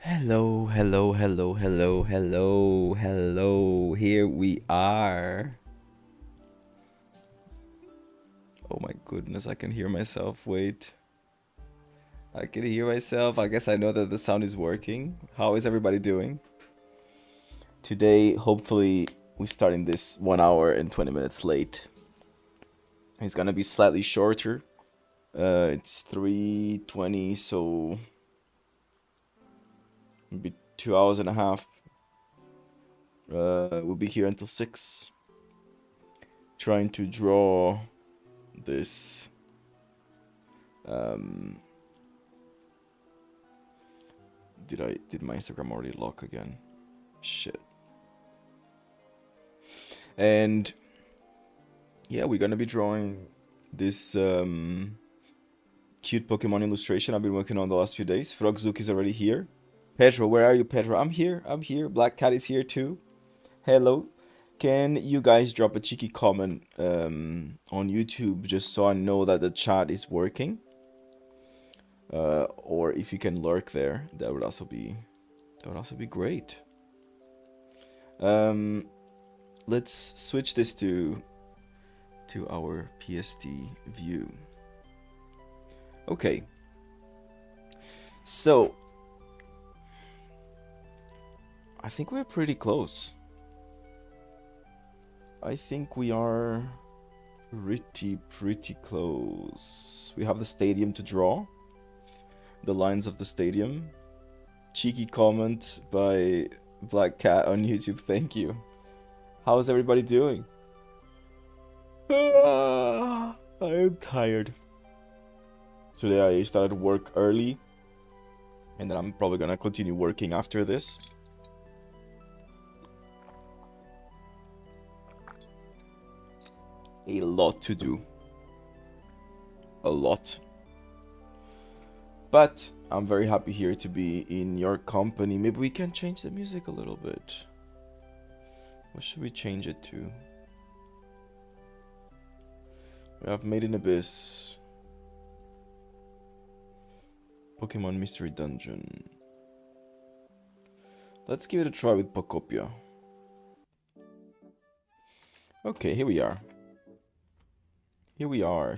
Hello, hello, hello, hello, hello, hello. Here we are. Oh my goodness, I can hear myself. Wait. I can hear myself. I guess I know that the sound is working. How is everybody doing? Today, hopefully, we're starting this 1 hour and 20 minutes late. It's gonna be slightly shorter. It's 3:20, so maybe 2 hours and a half. We'll be here until 6. Trying to draw this did my Instagram already lock again? Shit. And yeah, we're gonna be drawing this cute Pokemon illustration I've been working on the last few days. Frogzook is already here. Pedro, where are you, Pedro? I'm here. Black Cat is here too. Hello. Can you guys drop a cheeky comment on YouTube just so I know that the chat is working? Or if you can lurk there, that would also be great. Let's switch this to our PST view. Okay. So I think we're pretty close. I think we are pretty close. We have the stadium to draw. The lines of the stadium. Cheeky comment by Black Cat on YouTube. Thank you. How's everybody doing? I am tired. Today I started work early. And then I'm probably gonna continue working after this. A lot to do. A lot. But I'm very happy here to be in your company. Maybe we can change the music a little bit. What should we change it to? We have Made in Abyss. Pokemon Mystery Dungeon. Let's give it a try with Pokopia. Okay, here we are. Here we are.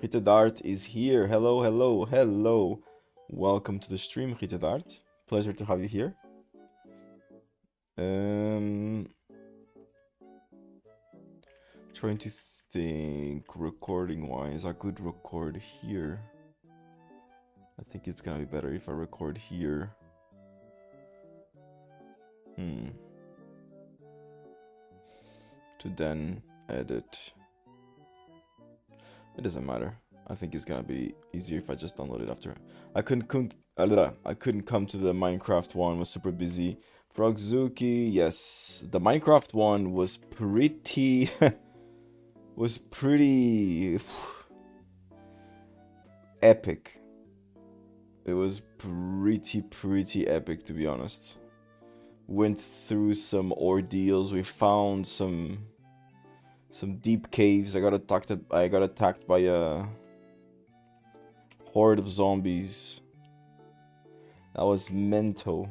Rita Dart is here. Hello. Welcome to the stream, Rita Dart. Pleasure to have you here. Trying to think recording wise. I could record here. I think it's gonna be better if I record here. To then edit. It doesn't matter. I think it's gonna be easier if I just download it after. I couldn't come to the Minecraft one. Was super busy. Frogzuki, yes. The Minecraft one was pretty epic. It was pretty epic, to be honest. Went through some ordeals. We found some deep caves. I got attacked by a horde of zombies. That was mental.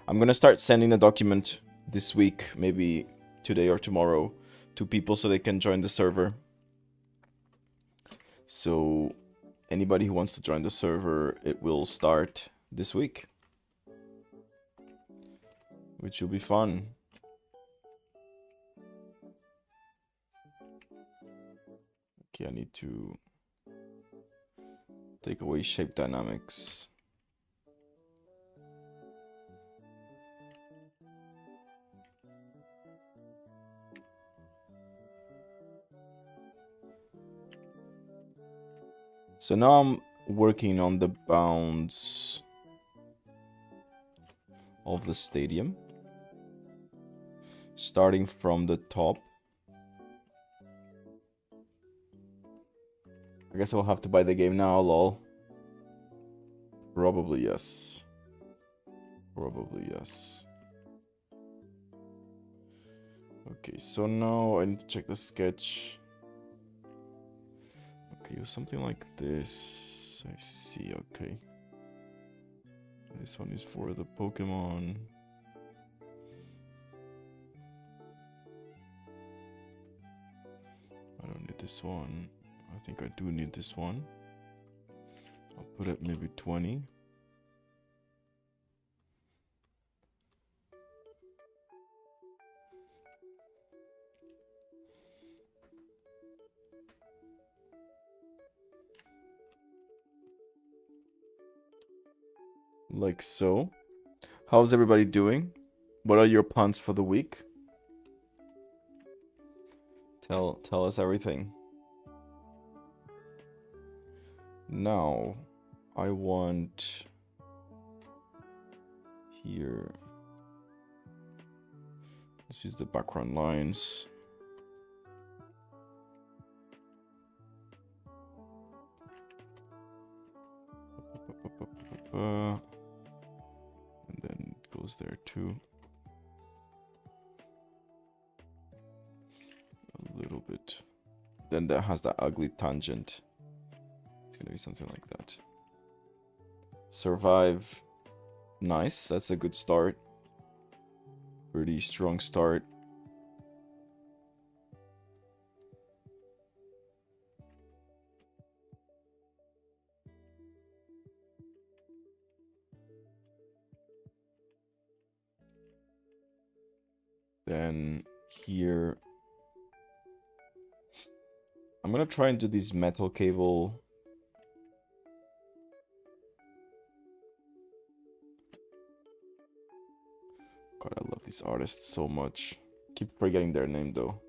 I'm gonna start sending the document this week, maybe today or tomorrow, to people so they can join the server. So anybody who wants to join the server, it will start this week, which will be fun. Okay, I need to take away shape dynamics. So now I'm working on the bounds of the stadium, starting from the top. I guess I'll have to buy the game now, lol. Probably yes. Okay, so now I need to check the sketch. Okay, it was something like this. I see, okay. This one is for the Pokemon. I don't need this one. I think I do need this one. I'll put it maybe 20. Like so. How's everybody doing? What are your plans for the week? Tell us everything. Now, I want here. This is the background lines. And then it goes there too. A little bit. Then that has that ugly tangent. It's gonna be something like that. Survive. Nice, that's a good start. Pretty strong start. Then here, I'm gonna try and do this metal cable. God, I love these artists so much. Keep forgetting their name though.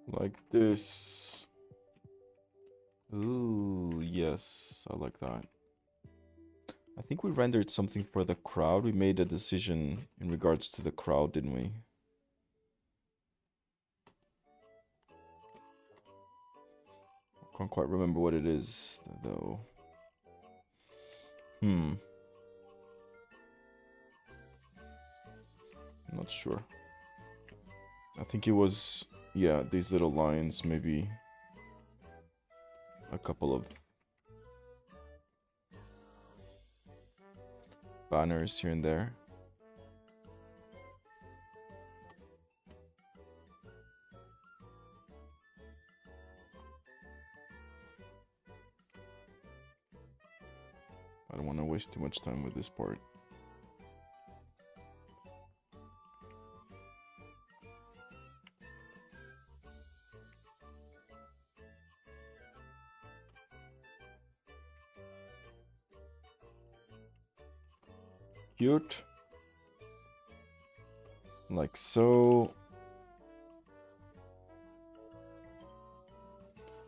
Like this. Ooh, yes, I like that. I think we rendered something for the crowd. We made a decision in regards to the crowd, didn't we? I can't quite remember what it is, though. I'm not sure. I think it was, yeah, these little lines, maybe a couple of banners here and there. I don't want to waste too much time with this part. Cute. Like so.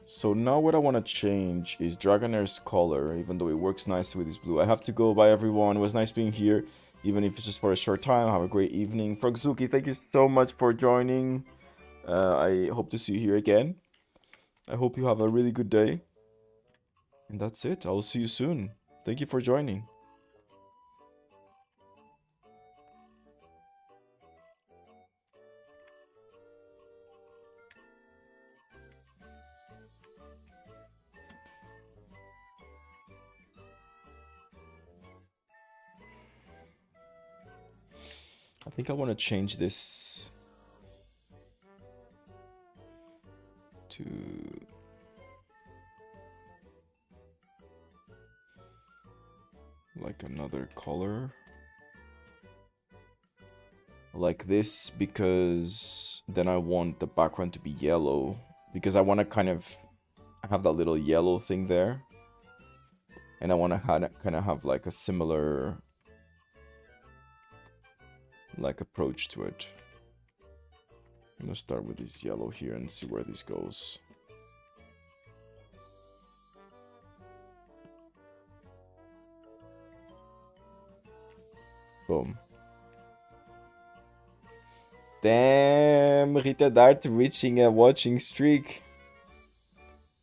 So now what I want to change is Dragonair's color, even though it works nicely with this blue. I have to go. Bye everyone. It was nice being here, even if it's just for a short time. Have a great evening. Frogzuki, thank you so much for joining. I hope to see you here again. I hope you have a really good day. And that's it. I will see you soon. Thank you for joining. I think I want to change this to like another color like this, because then I want the background to be yellow, because I want to kind of have that little yellow thing there. And I want to kind of have like a similar like approach to it. I'm gonna start with this yellow here and see where this goes. Boom. Damn, Rita Dart reaching a watching streak.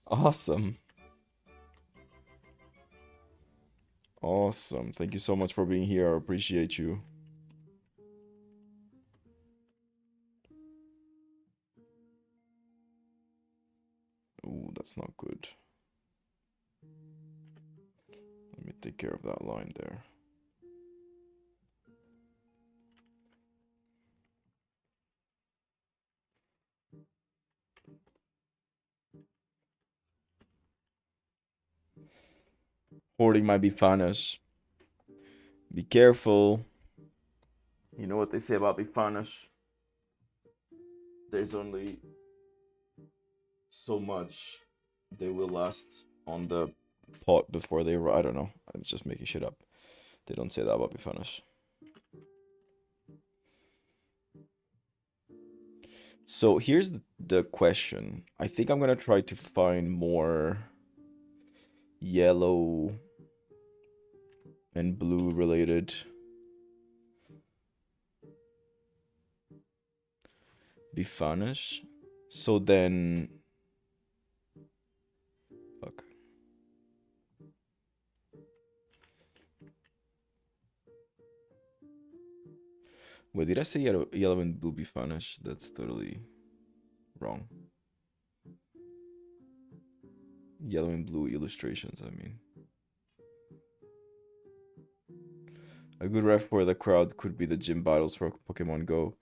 Awesome. Awesome. Thank you so much for being here. I appreciate you. Ooh, that's not good. Let me take care of that line there. Hoarding might be Bifanish. Be careful. You know what they say about Bifanish? There's only so much they will last on the pot before they... I don't know. I'm just making shit up. They don't say that about Bifanish. So here's the question. I think I'm gonna try to find more yellow and blue related Bifanish. So then... Fuck. Wait, did I say yellow and blue Bifanish? That's totally wrong. Yellow and blue illustrations, I mean. A good ref for the crowd could be the gym battles for Pokemon Go.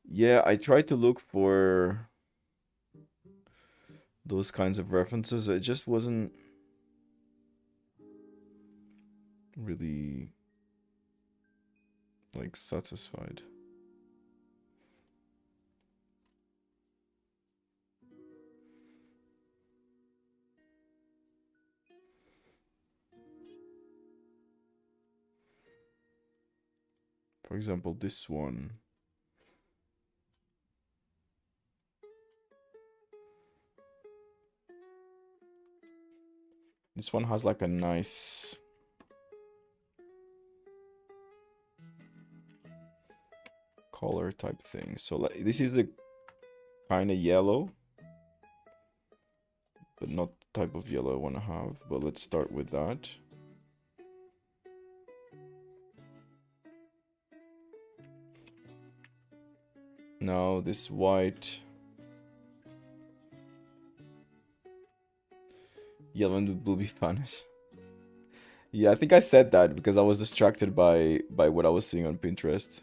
Yeah, I tried to look for those kinds of references. It just wasn't really like satisfied. For example, this one. This one has like a nice color type thing. So like this is the kind of yellow, but not the type of yellow I want to have. But let's start with that. Now this white, yellow and blue Bifanish. Yeah, I think I said that because I was distracted by what I was seeing on Pinterest.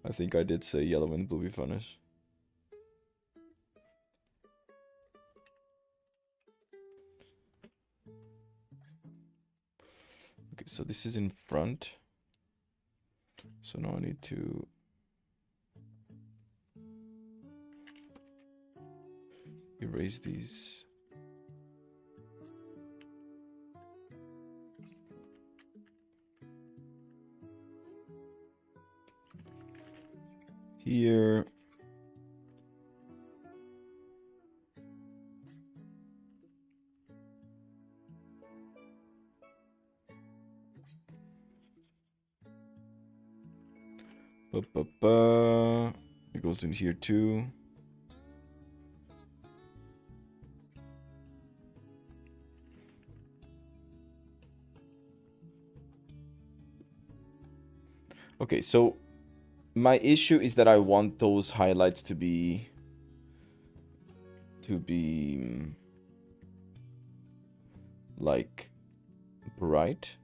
I think I did say yellow and blue Bifanish. Okay, so this is in front. So now I need to erase these. Here. It goes in here too. Okay, so my issue is that I want those highlights to be like bright.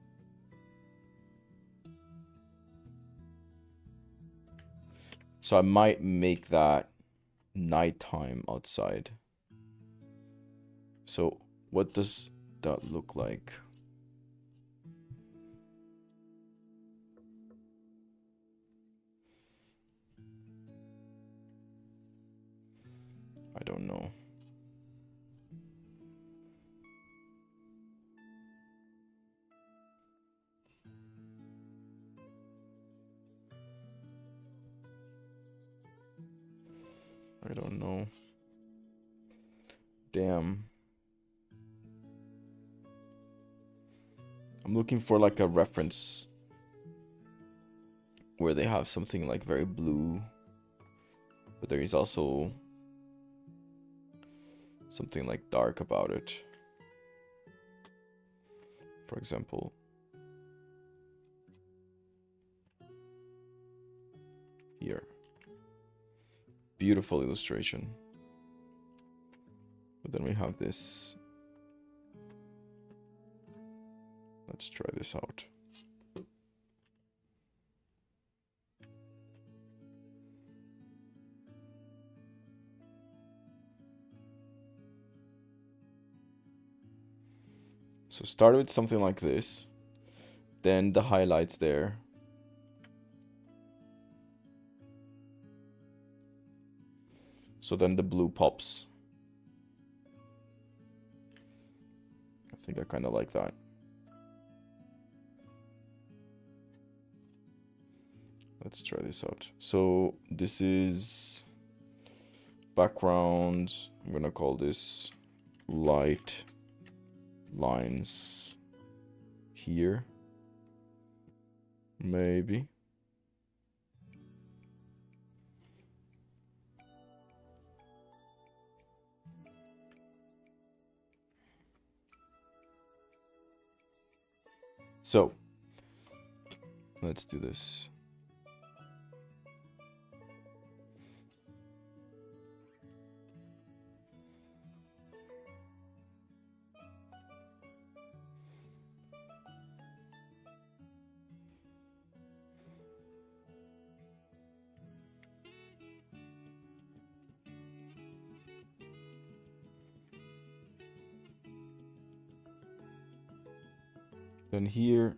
So I might make that nighttime outside. So what does that look like? I don't know. I don't know. Damn. I'm looking for like a reference where they have something like very blue, but there is also something like dark about it. For example, here. Beautiful illustration. But then we have this. Let's try this out. So start with something like this, then the highlights there. So then the blue pops. I think I kind of like that. Let's try this out. So this is background. I'm gonna call this light lines here. Maybe. So let's do this. Then here,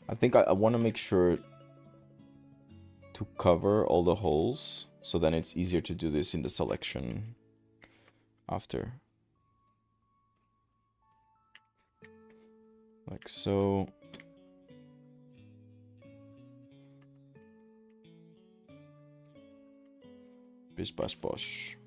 I think I want to make sure to cover all the holes, so then it's easier to do this in the selection after. Like so. Bish bash bosh.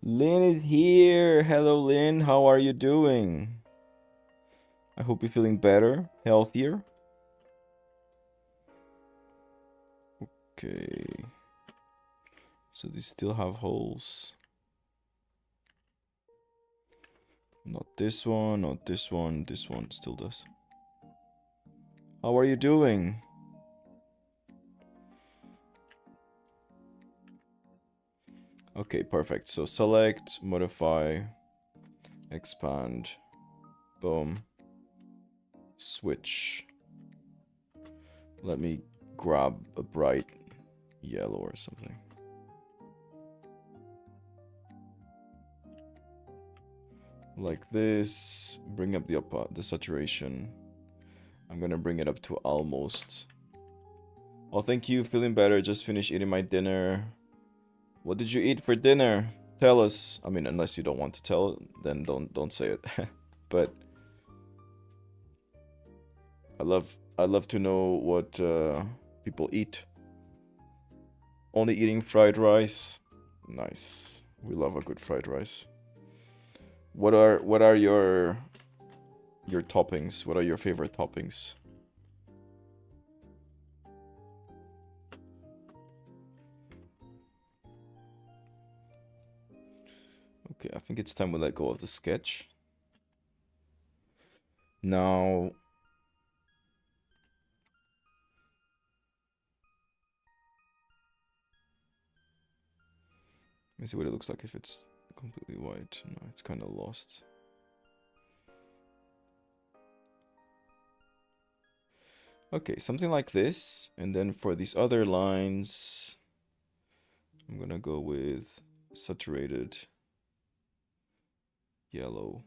Lynn is here. Hello, Lynn. How are you doing? I hope you're feeling better, healthier. Okay. So these still have holes. Not this one, not this one. This one still does. How are you doing? Okay, perfect. So select, modify, expand, boom, switch. Let me grab a bright yellow or something. Like this, bring up the saturation. I'm gonna bring it up to almost. Oh, thank you, feeling better. Just finished eating my dinner. What did you eat for dinner? Tell us. I mean, unless you don't want to tell, then don't say it. But I love to know what people eat. Only eating fried rice. Nice. We love a good fried rice. What are your toppings? What are your favorite toppings? Okay, I think it's time we let go of the sketch. Now, me see what it looks like if it's completely white. No, it's kind of lost. Okay, something like this. And then for these other lines, I'm gonna go with saturated yellow.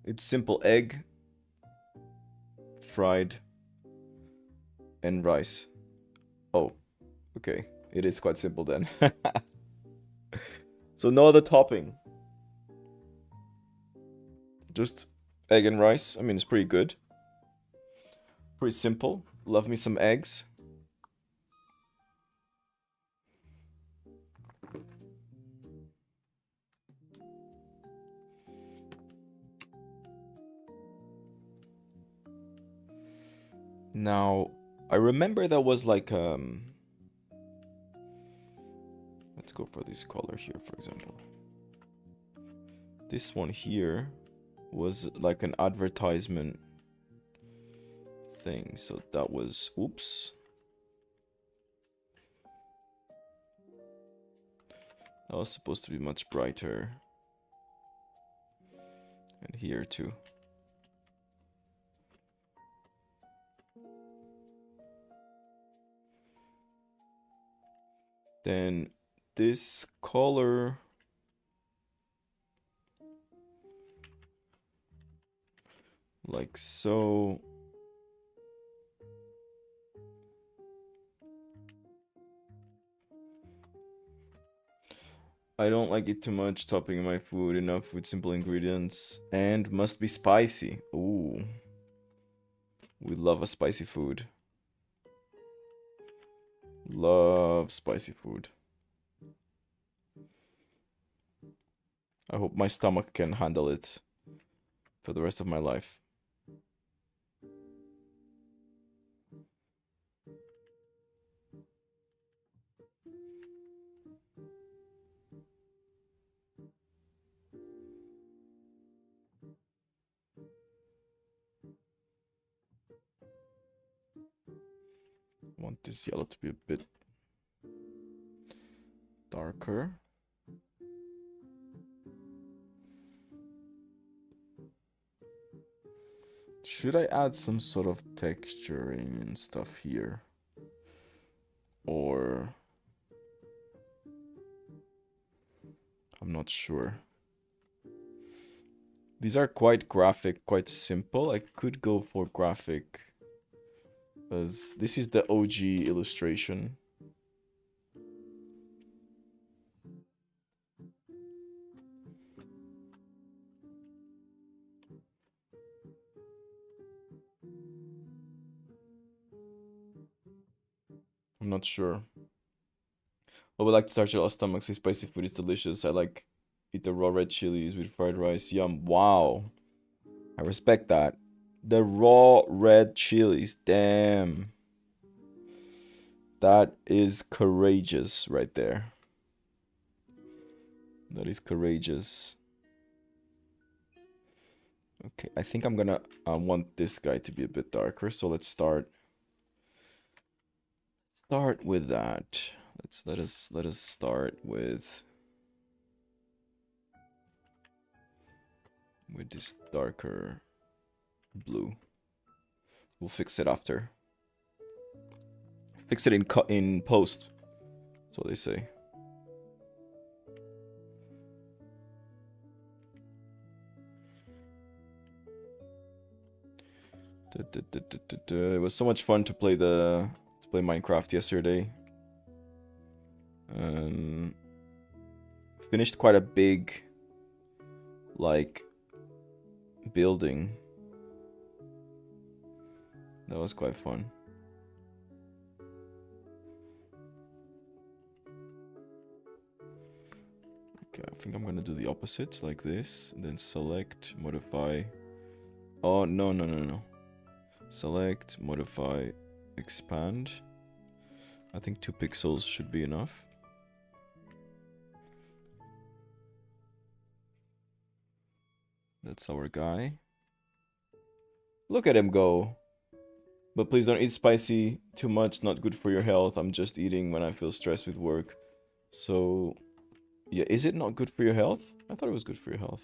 It's simple: egg, fried, and rice. Oh, okay. It is quite simple then. So no other topping. Just egg and rice. I mean, it's pretty good. Pretty simple. Love me some eggs. Now, I remember there was like let's go for this color here, for example. This one here was like an advertisement thing, so that was, oops. That was supposed to be much brighter. And here too. Then this color, like so. I don't like it too much, topping my food enough with simple ingredients, and must be spicy. Ooh. We love a spicy food. Love spicy food. I hope my stomach can handle it for the rest of my life. I want this yellow to be a bit darker. Should I add some sort of texturing and stuff here? Or... I'm not sure. These are quite graphic, quite simple. I could go for graphic, as this is the OG illustration. I'm not sure. I would like to start your stomach. Say spicy food is delicious. I like eat the raw red chilies with fried rice. Yum. Wow. I respect that. The raw red chilies. Damn. That is courageous right there. That is courageous. Okay, I think I'm gonna want this guy to be a bit darker. So let's start with that. Let us start with this darker blue. We'll fix it after. Fix it in post. That's what they say. It was so much fun to play Minecraft yesterday. Finished quite a big, like, building. That was quite fun. Okay, I think I'm gonna do the opposite, like this, and then select, modify. Oh, no. Select, modify, expand. I think 2 pixels should be enough. That's our guy. Look at him go. But please don't eat spicy too much, not good for your health. I'm just eating when I feel stressed with work. So, yeah, is it not good for your health? I thought it was good for your health.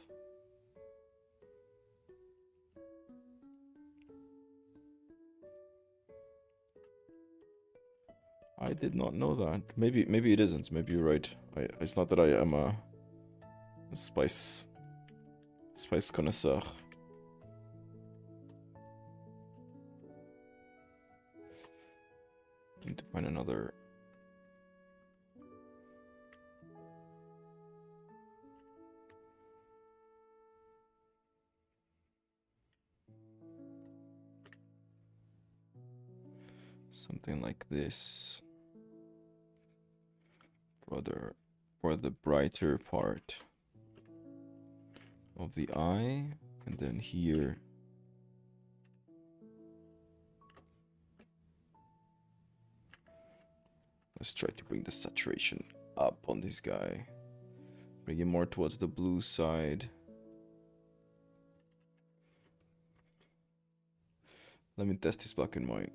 I did not know that. Maybe it isn't. Maybe you're right. It's not that I am a spice connoisseur. Need to find another. Something like this. For the brighter part of the eye, and then here. Let's try to bring the saturation up on this guy. Bring it more towards the blue side. Let me test this black and white.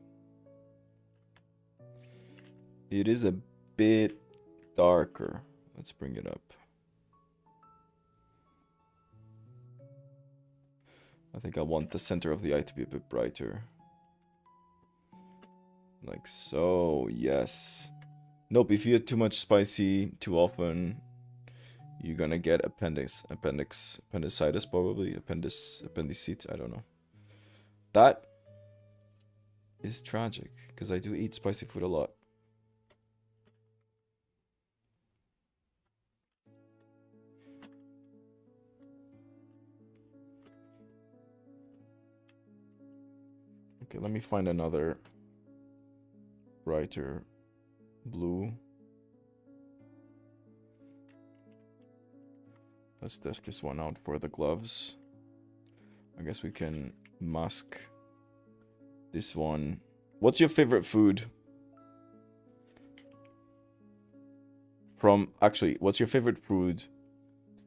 It is a bit darker. Let's bring it up. I think I want the center of the eye to be a bit brighter. Like so, yes. Nope, if you eat too much spicy too often, you're gonna get appendicitis probably, appendicite, I don't know. That is tragic, because I do eat spicy food a lot. Okay, let me find another brighter blue. Let's test this one out for the gloves. I guess we can mask this one. What's your favorite food? What's your favorite food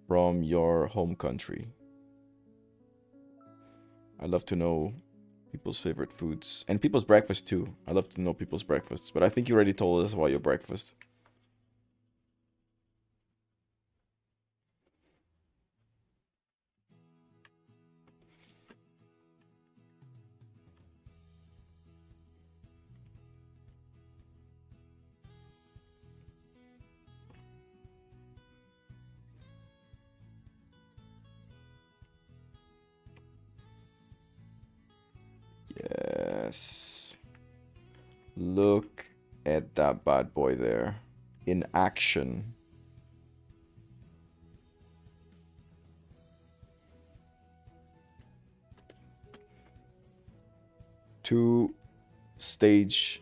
from your home country? I'd love to know people's favorite foods. And people's breakfast too. I love to know people's breakfasts. But I think you already told us about your breakfast. Yes. Look at that bad boy there. In action. Two-stage...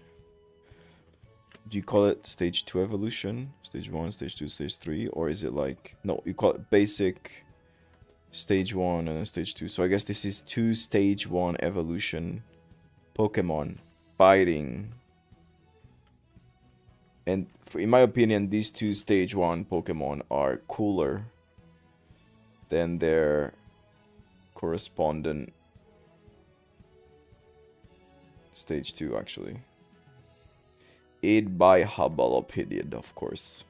Do you call it stage 2 evolution? Stage 1, stage 2, stage 3? Or is it like... No, you call it basic... Stage 1 and then stage 2. So I guess this is 2 stage 1 evolution Pokemon fighting. And in my opinion, these 2 stage 1 Pokemon are cooler than their correspondent stage 2 actually. Aid by Hubble of course.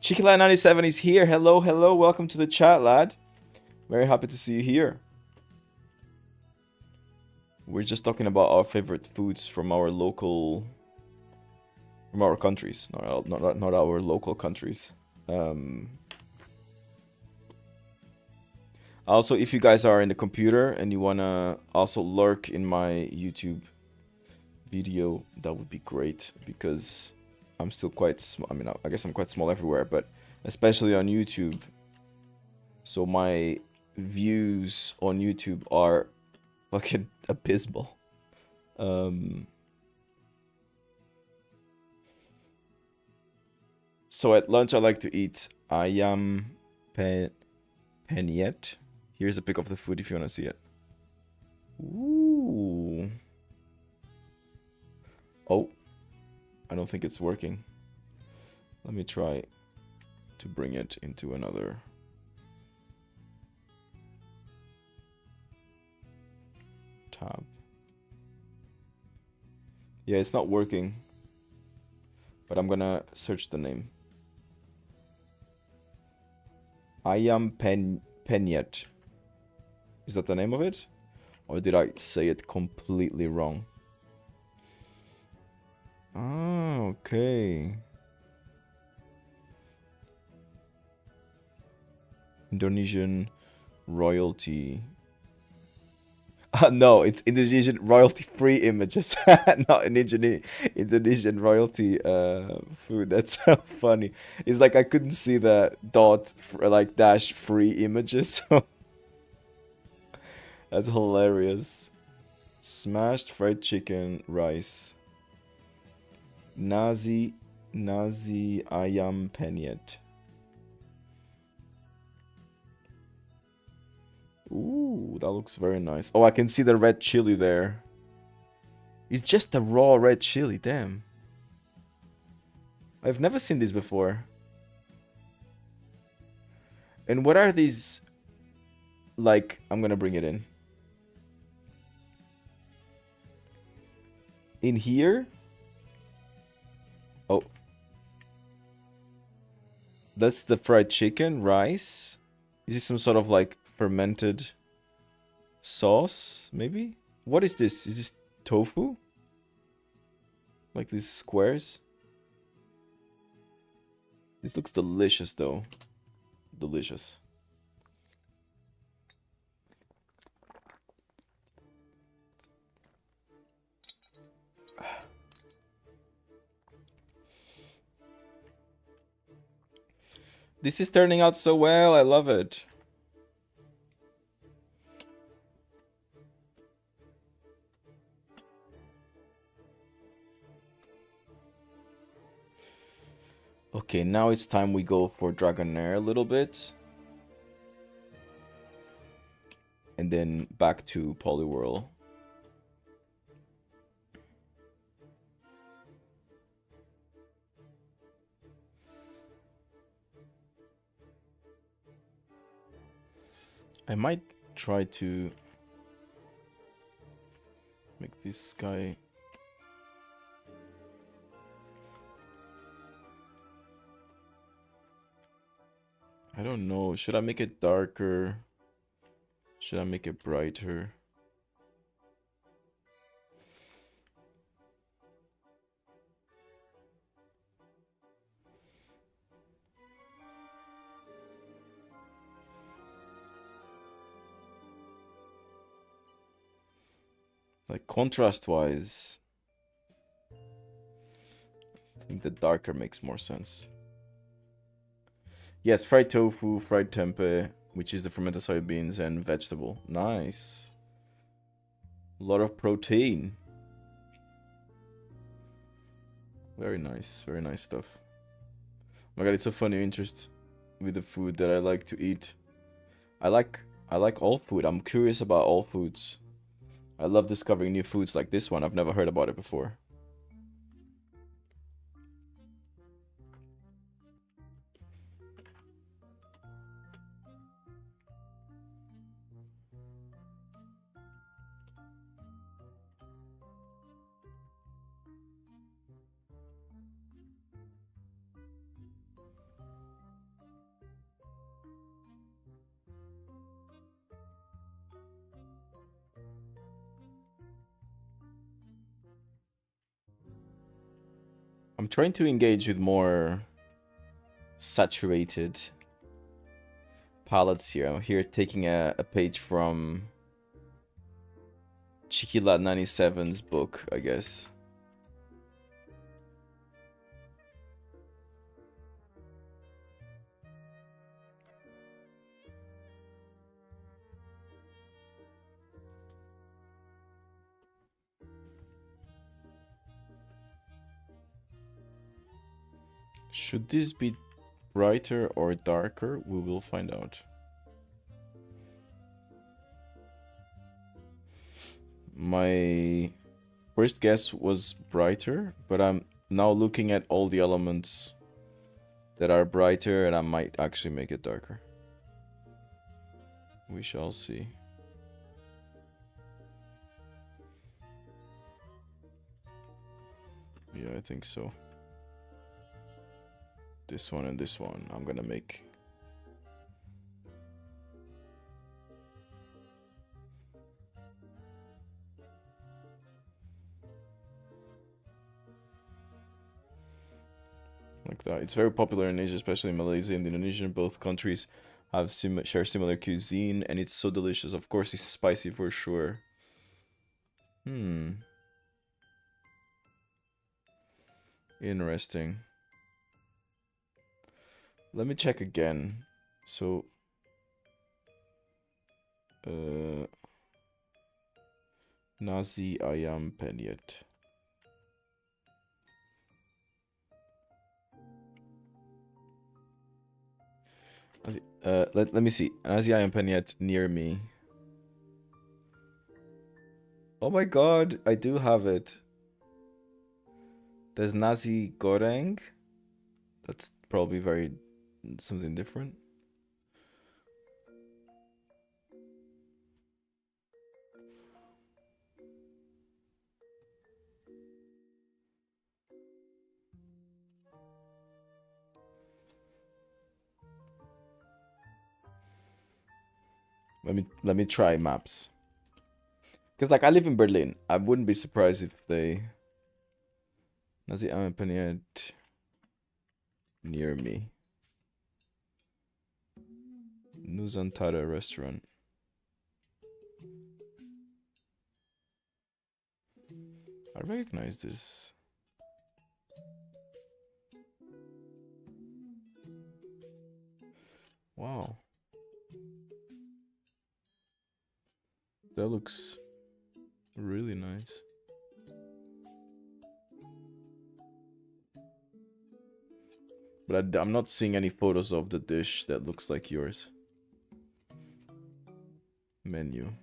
Chikila97 is here. Hello, hello. Welcome to the chat, lad. Very happy to see you here. We're just talking about our favorite foods from our local... From our countries. Not our local countries. Also, if you guys are in the computer and you wanna also lurk in my YouTube video, that would be great, because I'm still quite small. I mean, I guess I'm quite small everywhere, but especially on YouTube. So my views on YouTube are fucking abysmal. So at lunch I like to eat ayam penyet. Here's a pic of the food if you want to see it. Ooh. Oh, I don't think it's working. Let me try to bring it into another tab. Yeah, it's not working. But I'm gonna search the name. Ayam Penyet. Is that the name of it? Or did I say it completely wrong? Ah, okay. Indonesian royalty. No, it's Indonesian royalty-free images, not an Indonesian royalty food. That's so funny. It's like I couldn't see the like dash free images. So that's hilarious. Smashed fried chicken, rice. Nasi ayam penyet. Ooh, that looks very nice. Oh, I can see the red chili there. It's just a raw red chili, damn. I've never seen this before. And what are these? Like, I'm gonna bring it in. In here? Oh. That's the fried chicken, rice. Is this some sort of like fermented sauce, maybe? What is this? Is this tofu? Like these squares? This looks delicious though. Delicious. This is turning out so well. I love it. Okay, now it's time we go for Dragonair a little bit. And then back to Poliwhirl. I might try to make this guy... I don't know. Should I make it darker? Should I make it brighter? Like contrast-wise, I think the darker makes more sense. Yes, fried tofu, fried tempeh, which is the fermented soybeans, and vegetable. Nice. A lot of protein. Very nice stuff. Oh my god, it's so funny interest with the food that I like to eat. I like all food. I'm curious about all foods. I love discovering new foods like this one. I've never heard about it before. I'm trying to engage with more saturated palettes here. I'm here taking a page from Chiquila 97's book, I guess. Should this be brighter or darker? We will find out. My first guess was brighter, but I'm now looking at all the elements that are brighter, and I might actually make it darker. We shall see. Yeah, I think so. This one and this one I'm gonna make. Like that. It's very popular in Asia, especially in Malaysia and Indonesia. Both countries have share similar cuisine, and it's so delicious. Of course, it's spicy for sure. Interesting. Let me check again. So, nasi ayam penyet. Let me see. Nasi ayam penyet near me. Oh my god, I do have it. There's nasi goreng. That's probably something different. Let me try maps. Because like I live in Berlin. I wouldn't be surprised if they Nasi ayam penyet near me. Nusantara restaurant. I recognize this. Wow. That looks really nice. But I'm not seeing any photos of the dish that looks like yours. Menu.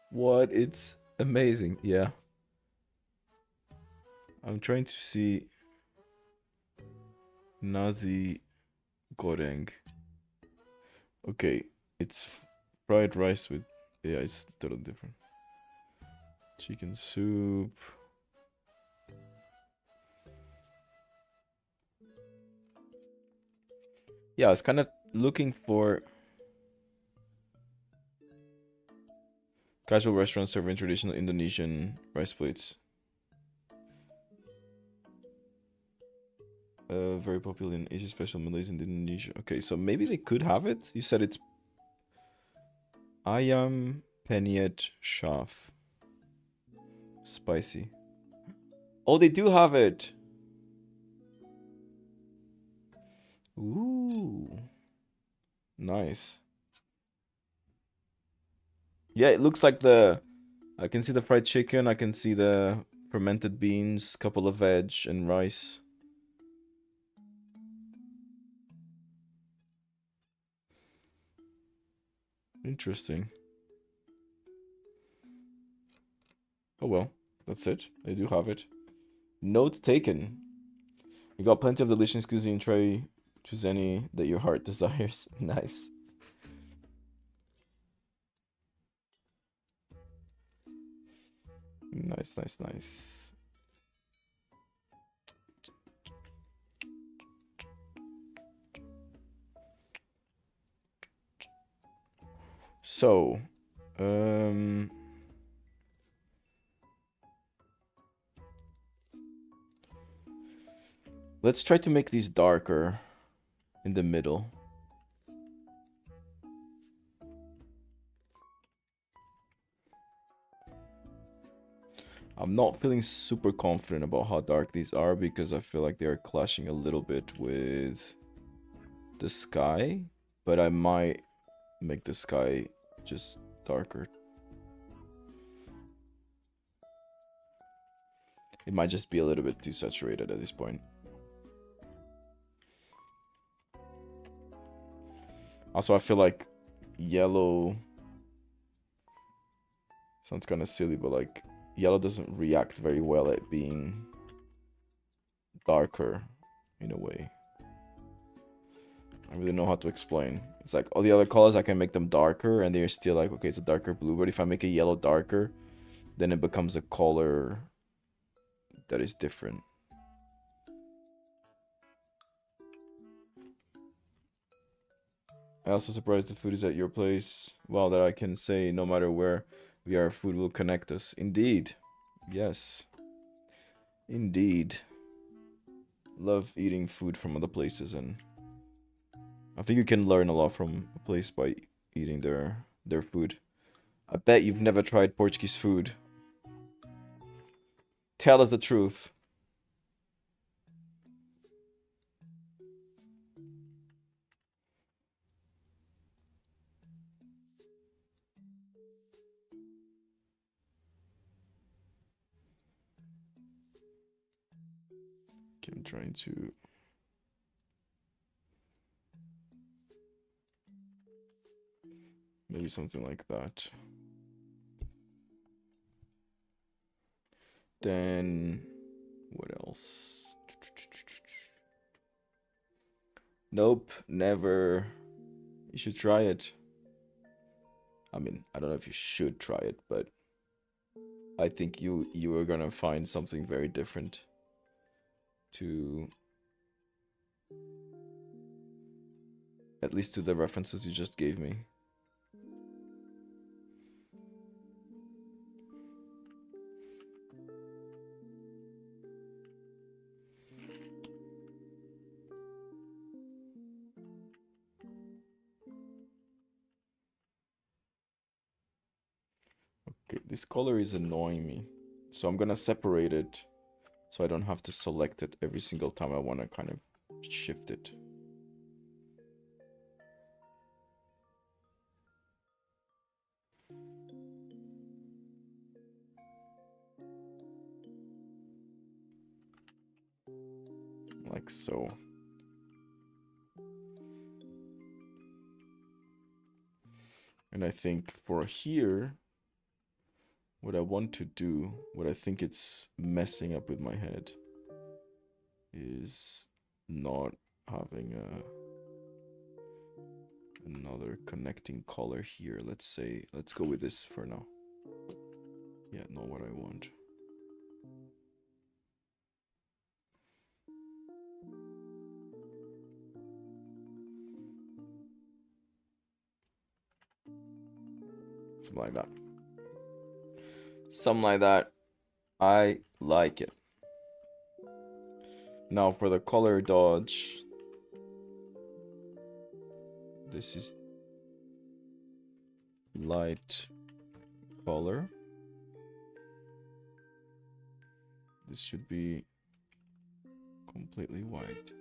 What? It's amazing. Yeah. I'm trying to see nasi goreng. Okay, it's fried rice with... Yeah, it's totally different. Chicken soup. Yeah, I was kind of looking for casual restaurants serving traditional Indonesian rice plates. Very popular in Asia, especially Malaysia and Indonesia. Okay, so maybe they could have it. You said it's ayam penyet shaf. Spicy. Oh, they do have it. Ooh. Nice. Yeah, it looks like I can see the fried chicken, I can see the fermented beans, couple of veg, and rice. Interesting. Oh well, that's it. They do have it. Note taken. You got plenty of delicious cuisine. Try choose any that your heart desires. Nice. Nice, nice, nice. So, let's try to make these darker in the middle. I'm not feeling super confident about how dark these are because I feel like they are clashing a little bit with the sky, but I might make the sky just darker. It might just be a little bit too saturated at this point. Also, I feel like yellow sounds kind of silly, but like yellow doesn't react very well at being darker in a way. I really know how to explain. It's like all the other colors, I can make them darker, and they're still like, okay, it's a darker blue. But if I make a yellow darker, then it becomes a color that is different. I also surprised the food is at your place. Well, that I can say no matter where we are, food will connect us. Indeed. Yes. Indeed. Love eating food from other places, and I think you can learn a lot from a place by eating their food. I bet you've never tried Portuguese food. Tell us the truth. Okay, I'm trying to... Maybe something like that. Then... What else? Nope, never. You should try it. I mean, I don't know if you should try it, but I think you are gonna find something very different to, at least to the references you just gave me. Okay, this color is annoying me, so I'm gonna separate it so I don't have to select it every single time I want to kind of shift it. Like so. And I think for here, what I want to do, what I think it's messing up with my head, is not having another connecting color here. Let's say, let's go with this for now. Yeah, not what I want. Something like that. Something like that. I like it. Now for the color dodge, this is light color. This should be completely white.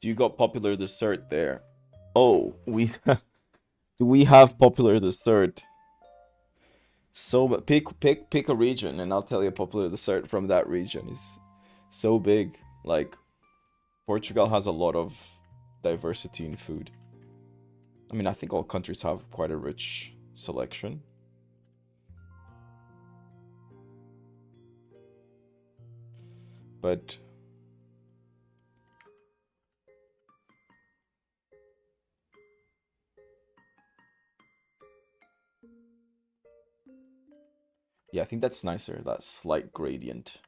Do you got popular dessert there? Oh, we do we have popular dessert? So pick a region, and I'll tell you a popular dessert from that region. Is so big. Like Portugal has a lot of diversity in food. I mean, I think all countries have quite a rich selection. But yeah, I think that's nicer. That slight gradient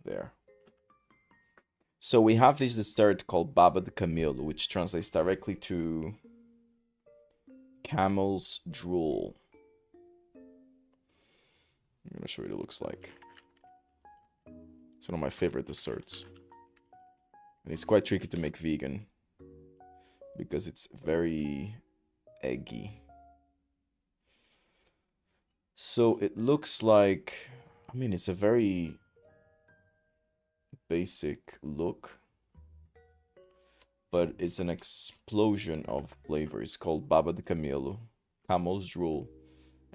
there. So we have this dessert called Baba de Camelo, which translates directly to camel's drool. I'm gonna show you what it looks like. It's one of my favorite desserts. And it's quite tricky to make vegan because it's very eggy. So it looks like, I mean, it's a very basic look, but it's an explosion of flavor. It's called Baba de Camelo, camel's drool,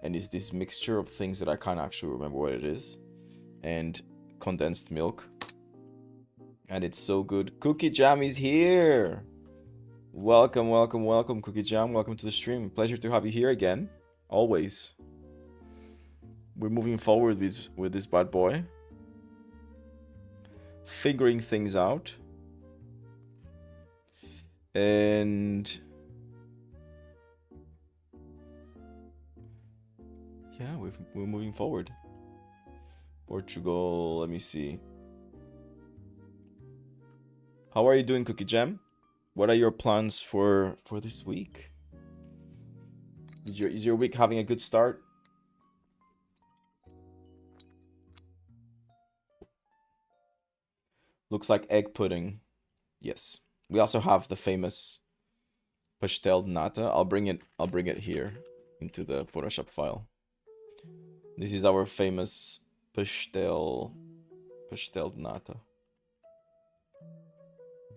and it's this mixture of things that I can't actually remember what it is, and condensed milk, and it's so good. Cookie Jam is here. Welcome, welcome, welcome, Cookie Jam. Welcome to the stream. Pleasure to have you here again. Always. We're moving forward with this bad boy. Figuring things out. And yeah, we're moving forward. Portugal, let me see. How are you doing, Cookie Jam? What are your plans for this week? Is your week having a good start? Looks like egg pudding. Yes. We also have the famous pastel de nata. I'll bring it here into the Photoshop file. This is our famous pastel de nata.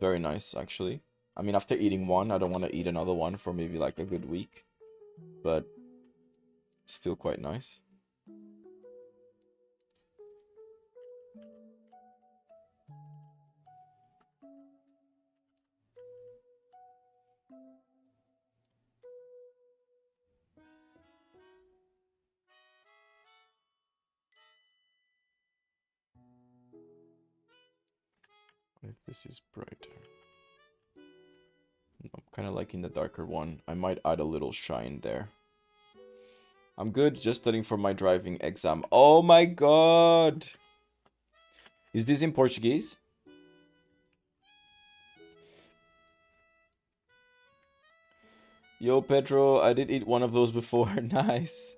Very nice, actually. I mean, after eating one, I don't want to eat another one for maybe like a good week, but still quite nice. If this is brighter. I'm kind of liking the darker one. I might add a little shine there. I'm good, just studying for my driving exam. Oh my god! Is this in Portuguese? Yo, Pedro, I did eat one of those before. Nice.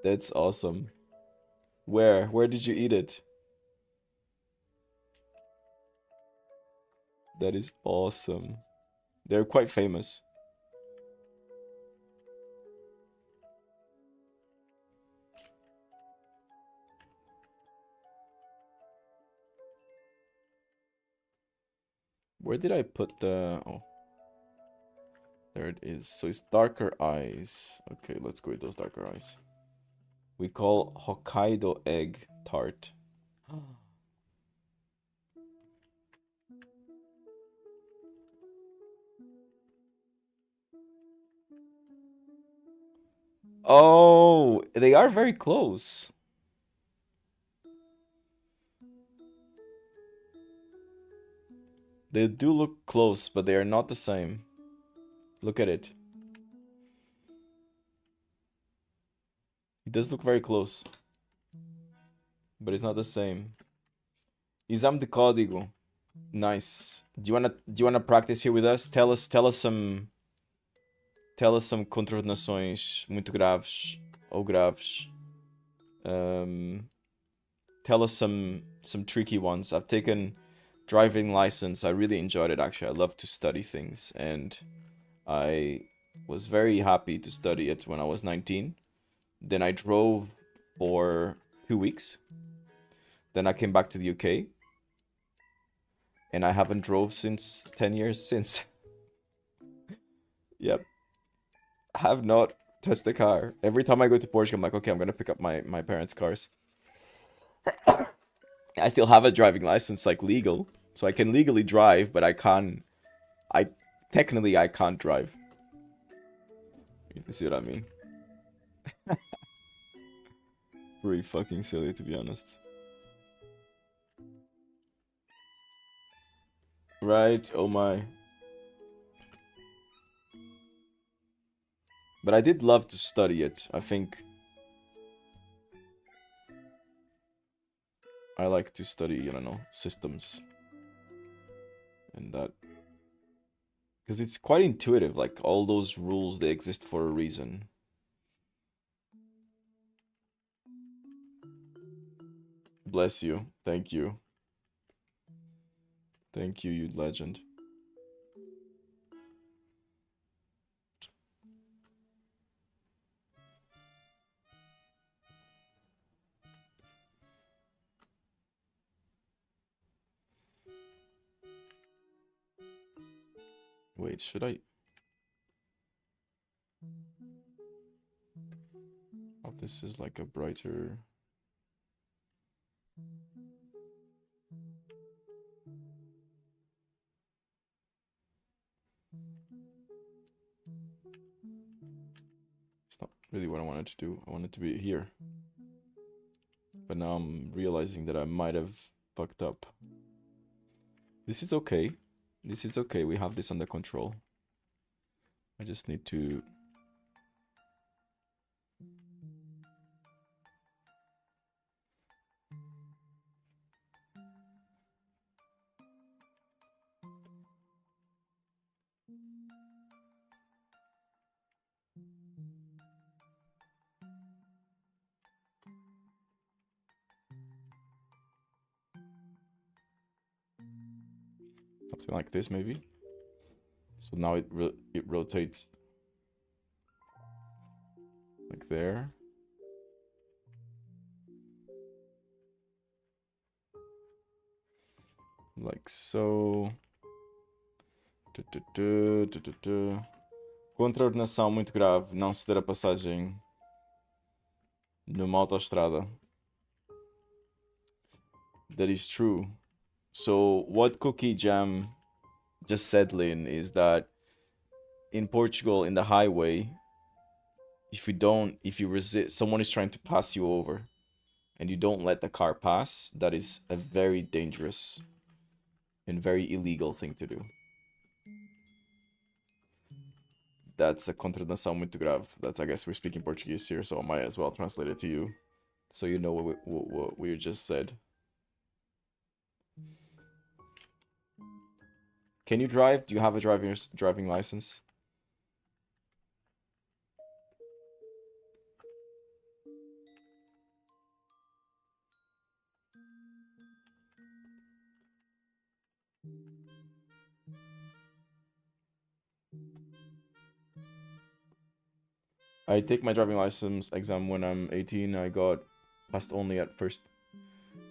That's awesome. Where? Where did you eat it? That is awesome. They're quite famous. Where did I put the... Oh. There it is. So it's darker eyes. Okay, let's go with those darker eyes. We call Hokkaido egg tart. Oh, they are very close. They do look close, but they are not the same. Look at it. It does look very close. But it's not the same. Exame de código. Nice. Do you wanna practice here with us? Tell us some contornações muito graves ou graves. Tell us some tricky ones. I've taken driving license. I really enjoyed it, actually. I love to study things, and I was very happy to study it when I was 19. Then I drove for 2 weeks. Then I came back to the UK, and I haven't drove since 10 years since. Yep. Have not touched the car. Every time I go to Portugal, I'm like, okay, I'm gonna pick up my parents' cars. I still have a driving license, like legal, so I can legally drive, but I technically I can't drive. You see what I mean? Pretty fucking silly, to be honest. Right? Oh my. But I did love to study it. I think I like to study, I don't know, systems. And that... Because it's quite intuitive, like all those rules, they exist for a reason. Bless you. Thank you. Thank you, you legend. Wait, should I... Oh, this is like a brighter... really what I wanted to do. I wanted to be here. But now I'm realizing that I might have fucked up. This is okay. This is okay. We have this under control. I just need to... something like this, maybe. So now it rotates like there. Like so. Contraordenação muito grave. Não ceder a passagem numa autoestrada. That is true. So what Cookie Jam just said, Lynn, is that in Portugal, in the highway, if you resist, someone is trying to pass you over and you don't let the car pass, that is a very dangerous and very illegal thing to do. That's a contradição muito grave. That's, I guess we're speaking Portuguese here, so I might as well translate it to you, so you know what we just said. Can you drive? Do you have a driving license? I take my driving license exam when I'm 18. I got passed only at first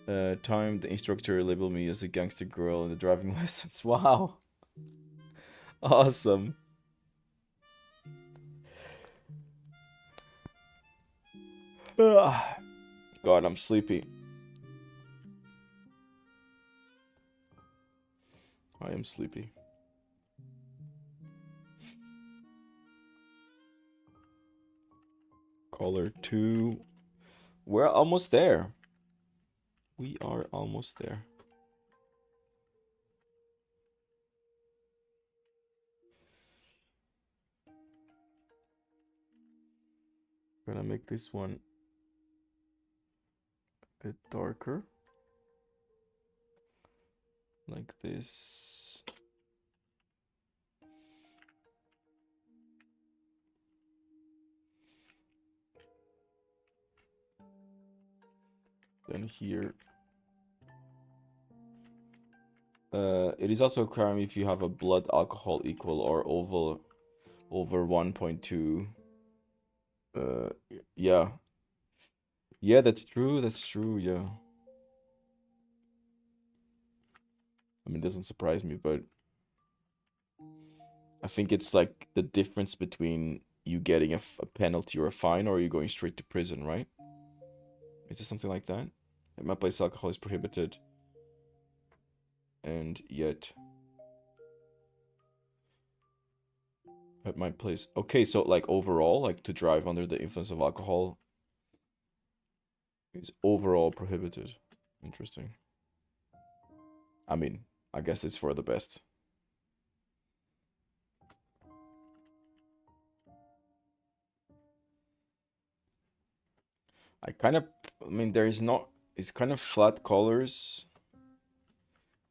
time. The instructor labeled me as a gangster girl in the driving license. Wow. Awesome. God, I'm sleepy. I am sleepy. Caller 2. We're almost there. We are almost there. Gonna make this one a bit darker. Like this. Then here. It is also a crime if you have a blood alcohol equal or over 1.2. Yeah. Yeah, that's true, yeah. I mean, it doesn't surprise me, but I think it's like the difference between you getting a penalty or a fine or you going straight to prison, right? Is it something like that? At my place, alcohol is prohibited. And yet... At my place... Okay, so like overall, like to drive under the influence of alcohol is overall prohibited. Interesting. I mean, I guess it's for the best. I mean, there is not... It's kind of flat colors.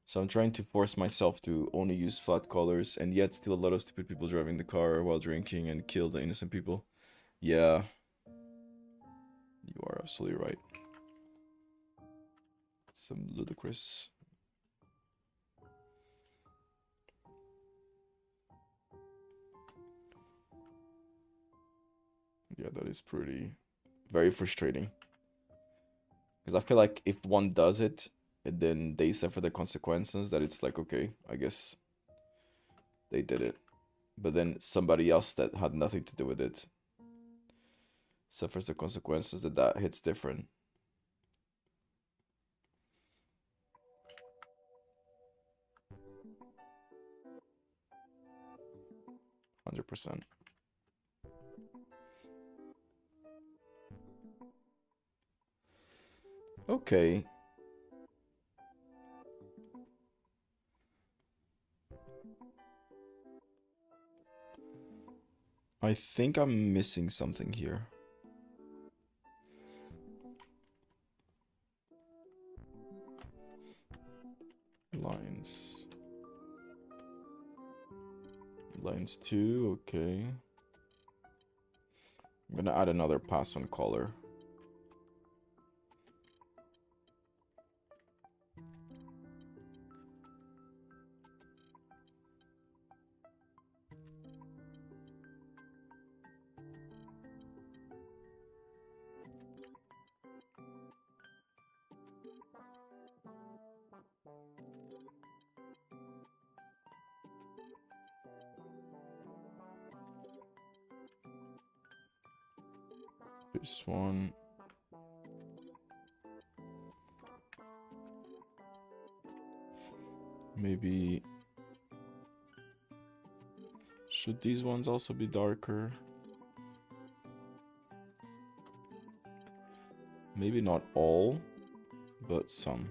So I'm trying to force myself to only use flat colors, and yet still a lot of stupid people driving the car while drinking and kill the innocent people. Yeah. You are absolutely right. Some ludicrous... Yeah, that is very frustrating. Because I feel like if one does it, and then they suffer the consequences, that it's like, okay, I guess they did it. But then somebody else that had nothing to do with it suffers the consequences, that hits different. 100%. Okay. I think I'm missing something here. Lines. Lines 2, okay. I'm gonna add another pass on color. This one. Maybe... Should these ones also be darker? Maybe not all, but some.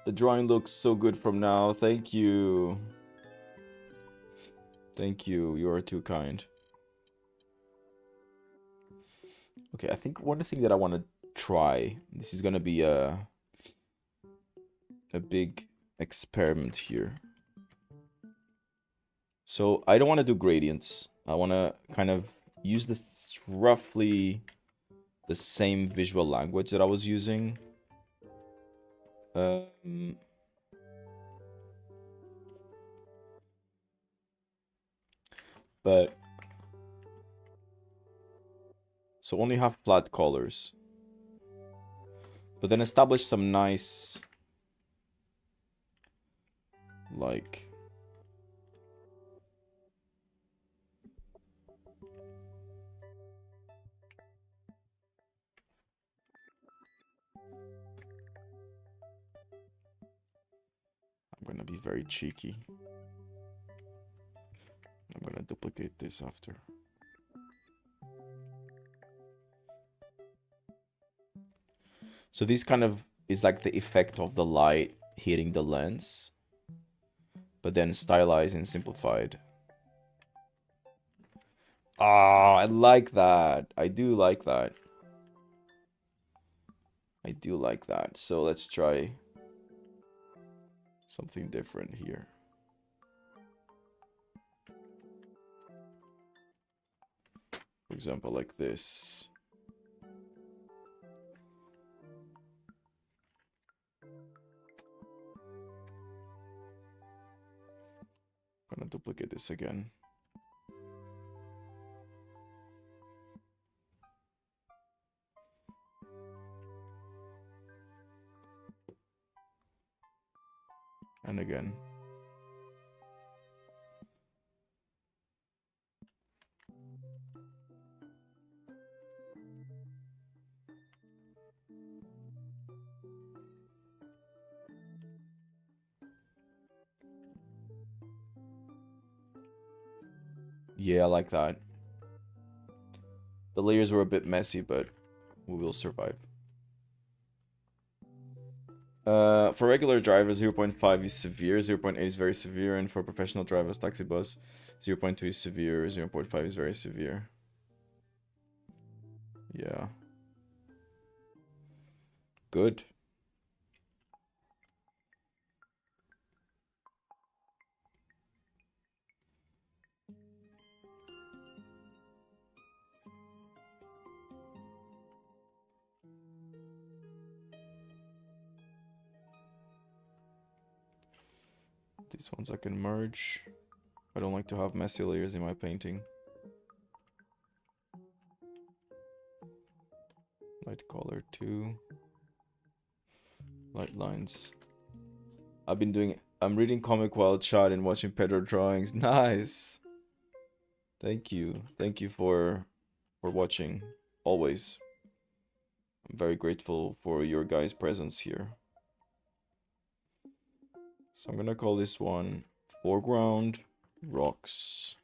The drawing looks so good from now. Thank you. Thank you. You are too kind. Okay, I think one thing that I want to try, this is gonna be a big experiment here. So I don't want to do gradients. I want to kind of use this roughly the same visual language that I was using. But so only have flat colors. But then establish some nice, like, I'm gonna be very cheeky. I'm gonna duplicate this after. So this kind of is like the effect of the light hitting the lens, but then stylized and simplified. Ah, I like that. I do like that. I do like that. So let's try something different here. For example, like this. I'm gonna duplicate this again. And again. Yeah, I like that. The layers were a bit messy, but we will survive. For regular drivers, 0.5 is severe, 0.8 is very severe, and for professional drivers, taxi bus, 0.2 is severe, 0.5 is very severe. Yeah. Good. These ones I can merge. I don't like to have messy layers in my painting. Light color 2. Light lines. I'm reading comic while chat and watching Pedro drawings. Nice. Thank you. Thank you for watching. Always. I'm very grateful for your guys' presence here. So I'm gonna call this one foreground rocks.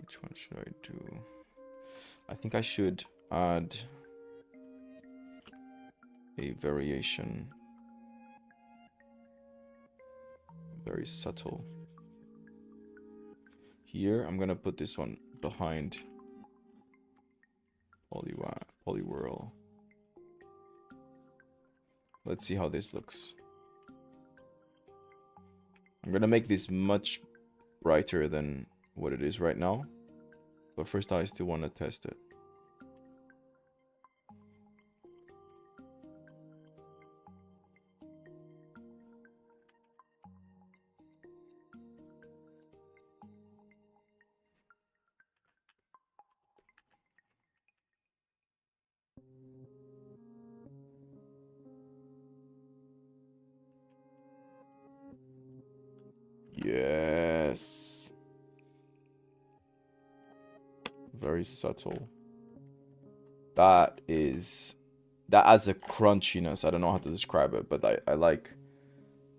Which one should I do? I think I should add a variation. Very subtle. Here, I'm gonna put this one behind Polywhirl. Let's see how this looks. I'm gonna make this much brighter than what it is right now. But first I still want to test it. Yes. Very subtle. That has a crunchiness. I don't know how to describe it, but I like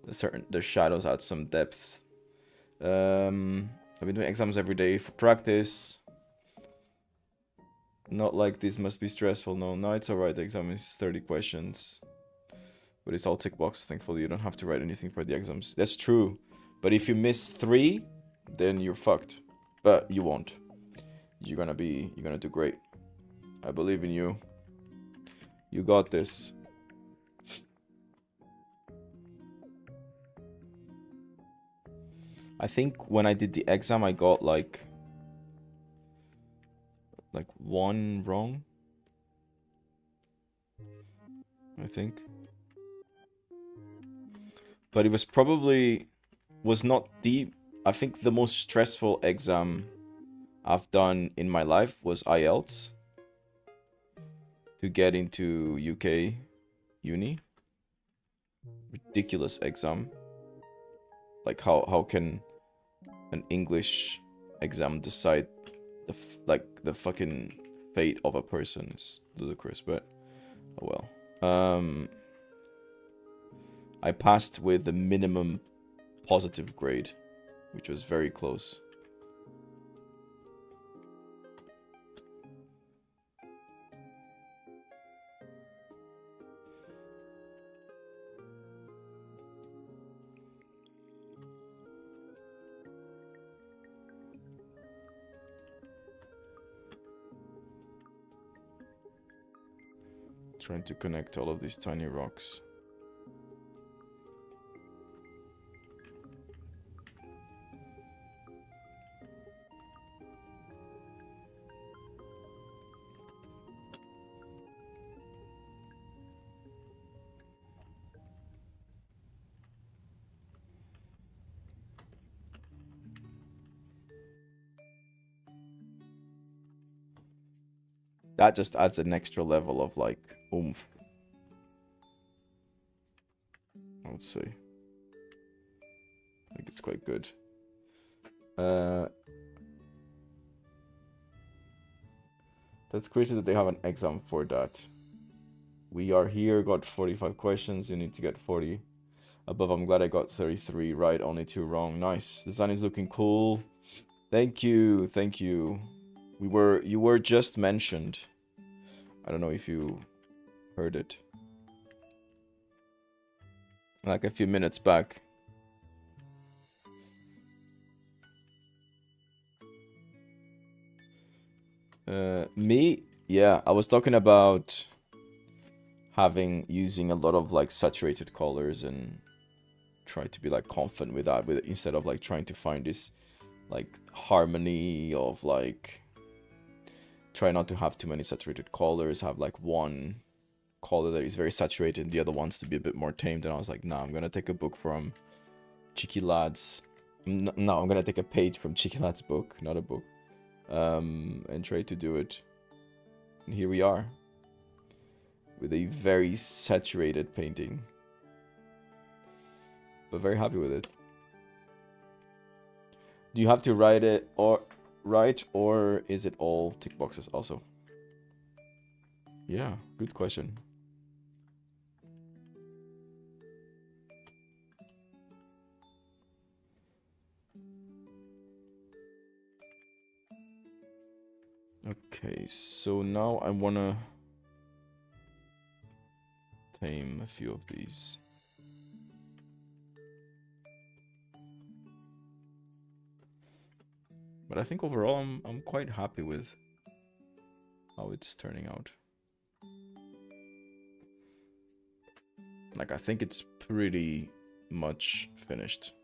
the shadows add some depth. I've been doing exams every day for practice. Not like this must be stressful. No, it's alright. The exam is 30 questions. But it's all tick boxes, thankfully. You don't have to write anything for the exams. That's true. But if you miss 3, then you're fucked. But you won't. You're gonna do great. I believe in you. You got this. I think when I did the exam, I got like 1 wrong. I think. But it was probably not the, I think the most stressful exam I've done in my life was IELTS to get into UK uni. Ridiculous exam. Like how can an English exam decide the fucking fate of a person? Is ludicrous, but oh well. I passed with the minimum positive grade, which was very close. Trying to connect all of these tiny rocks. That just adds an extra level of like oomph, I would say. I think it's quite good. That's crazy that they have an exam for that. We are here, got 45 questions. You need to get 40 above. I'm glad I got 33 right, only 2 wrong. Nice. Design is looking cool. Thank you. Thank you. You were just mentioned. I don't know if you heard it. Like a few minutes back. Me? Yeah, I was talking about using a lot of like saturated colors and try to be like confident with that, instead of like trying to find this like harmony of like try not to have too many saturated colors, have like one color that is very saturated and the other ones to be a bit more tamed. And I was like, nah, I'm gonna take a book from Cheeky Lad's. No, I'm gonna take a page from Cheeky Lad's book, not a book, and try to do it. And here we are with a very saturated painting, but very happy with it. Do you have to write it or is it all tick boxes also? Yeah, good question. Okay, so now I wanna tame a few of these. But I think overall I'm quite happy with how it's turning out. Like, I think it's pretty much finished.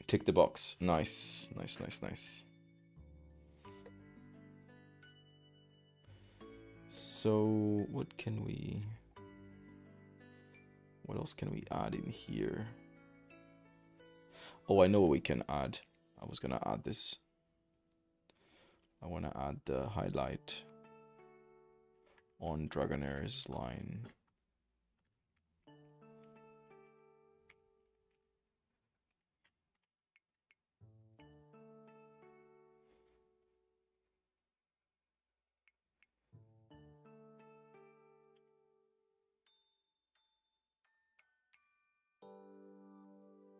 Tick the box. Nice, nice, nice, nice. So, what else can we add in here? Oh, I know what we can add. I was gonna add this. I wanna add the highlight on Dragonair's line.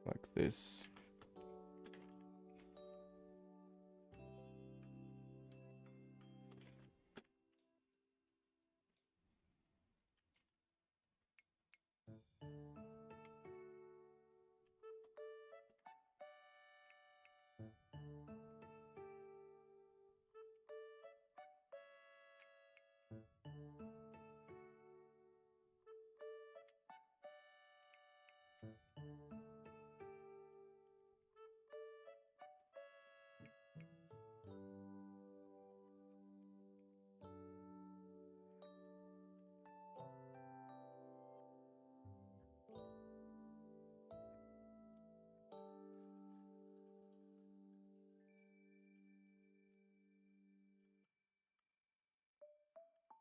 Like this.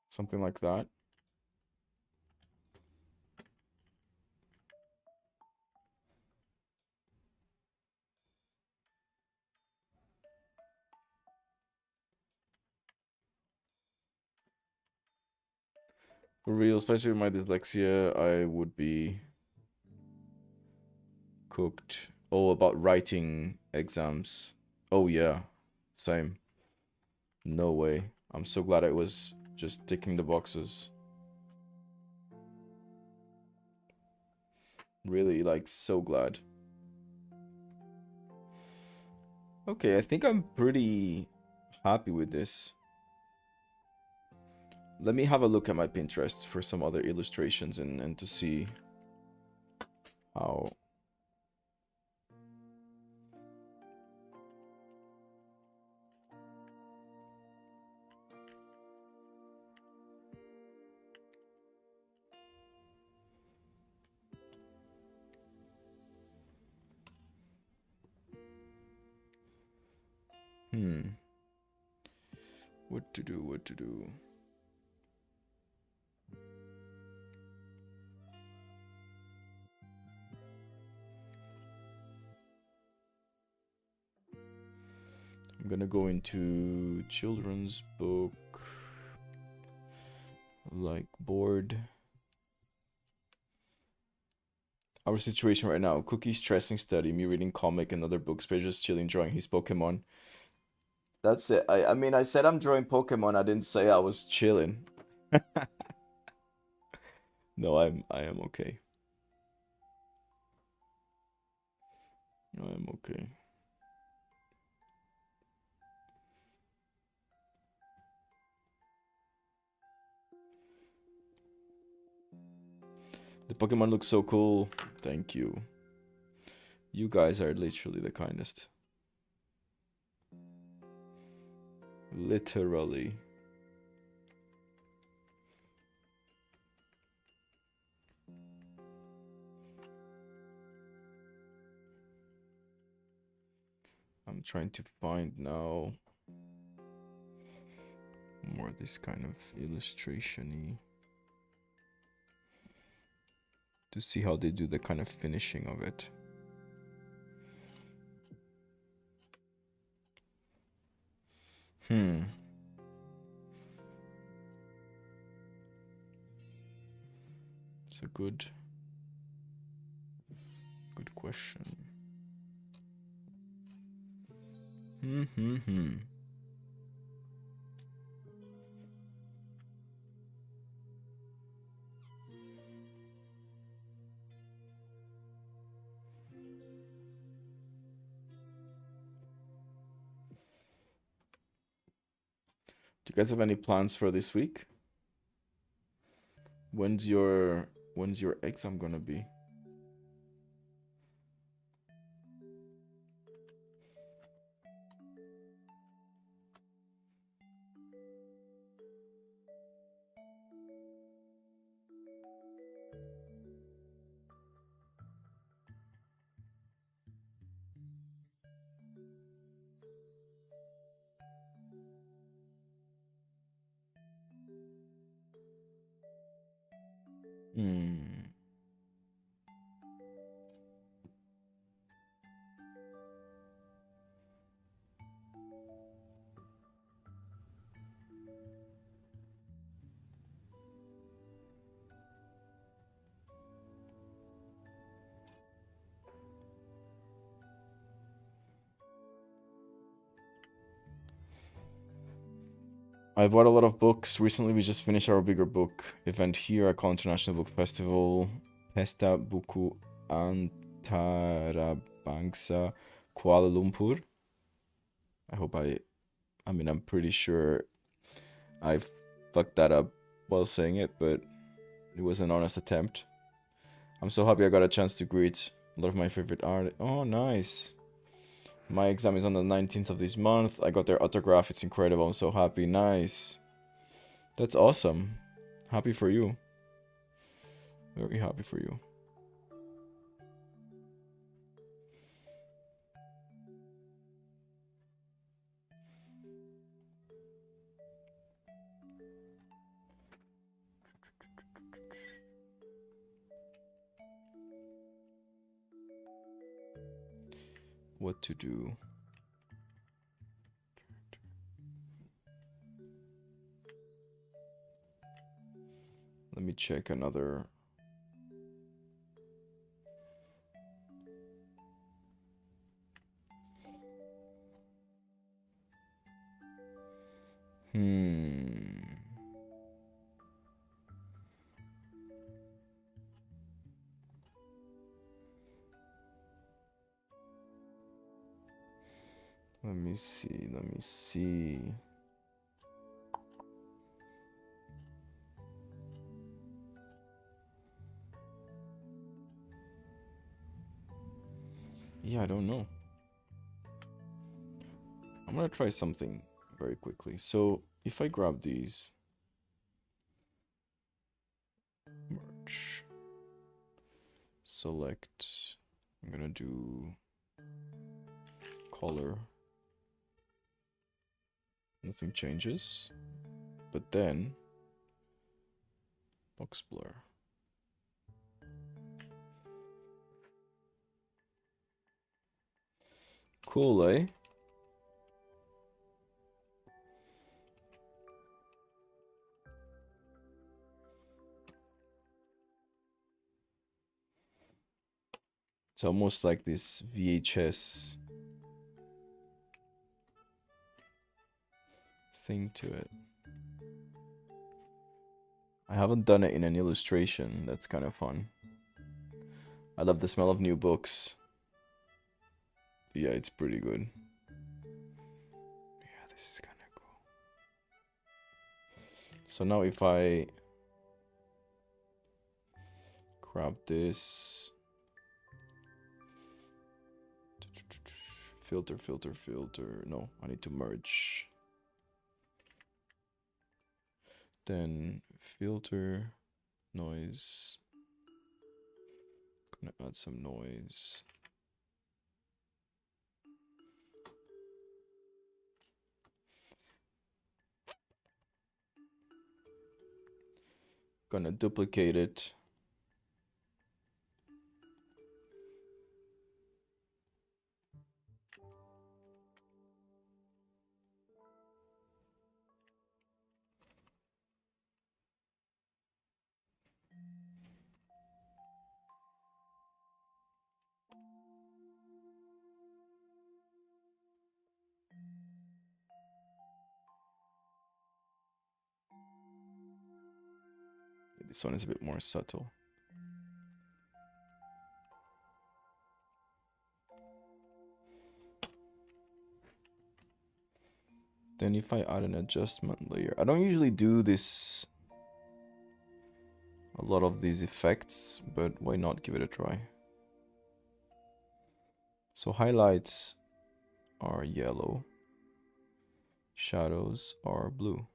Something like that. For real, especially with my dyslexia, I would be cooked. Oh, about writing exams. Oh yeah, same. No way. I'm so glad I was just ticking the boxes. Really, like, so glad. Okay, I think I'm pretty happy with this. Let me have a look at my Pinterest for some other illustrations and to see how... What to do, what to do. I'm gonna go into children's book, like board. Our situation right now: Cookie stressing study, me reading comic and other books, but just chilling drawing his Pokemon. That's it. I mean, I said I'm drawing Pokemon. I didn't say I was chilling. No, I am okay. I am okay. The Pokemon looks so cool. Thank you. You guys are literally the kindest. Literally. I'm trying to find now more this kind of illustration-y to see how they do the kind of finishing of it. It's a good question. Do you guys have any plans for this week? When's your exam gonna be? I've bought a lot of books. Recently, we just finished our bigger book event here at International Book Festival. Pesta Buku Antarabangsa, Kuala Lumpur. I mean, I'm pretty sure I fucked that up while saying it, but it was an honest attempt. I'm so happy I got a chance to greet a lot of my favorite art. Oh, nice. My exam is on the 19th of this month. I got their autograph. It's incredible. I'm so happy. Nice. That's awesome. Happy for you. Very happy for you. What to do? Let me check another. Let me see. Yeah, I don't know. I'm gonna try something very quickly. So if I grab these, merge, select, I'm gonna do color. Nothing changes, but then box blur. Cool, eh? It's almost like this VHS thing to it. I haven't done it in an illustration. That's kind of fun. I love the smell of new books. Yeah, it's pretty good. Yeah, this is kind of cool. So now if I grab this, filter. No, I need to merge. Then filter, noise. Gonna add some noise. Gonna duplicate it. This one is a bit more subtle. Then if I add an adjustment layer, I don't usually do this, a lot of these effects, but why not give it a try? So highlights are yellow, shadows are blue.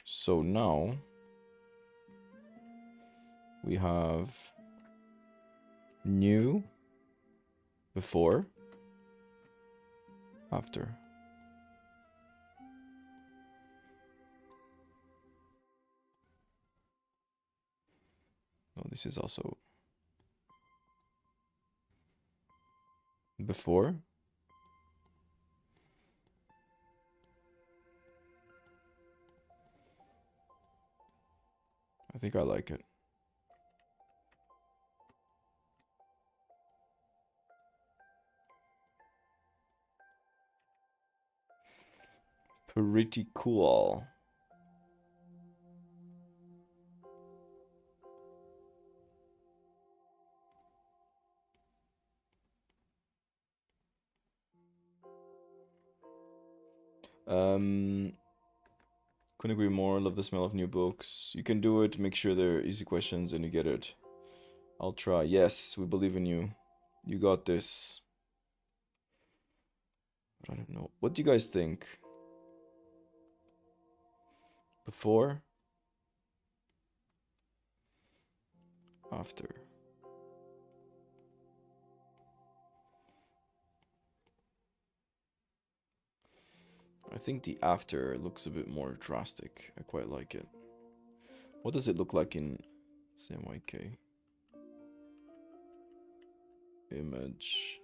So now we have new, before, after. No, this is also before. I think I like it. Pretty cool. Couldn't agree more. Love the smell of new books. You can do it. Make sure they're easy questions and you get it. I'll try. Yes, we believe in you. You got this. I don't know. What do you guys think? Before? After? I think the after looks a bit more drastic. I quite like it. What does it look like in CMYK? Image.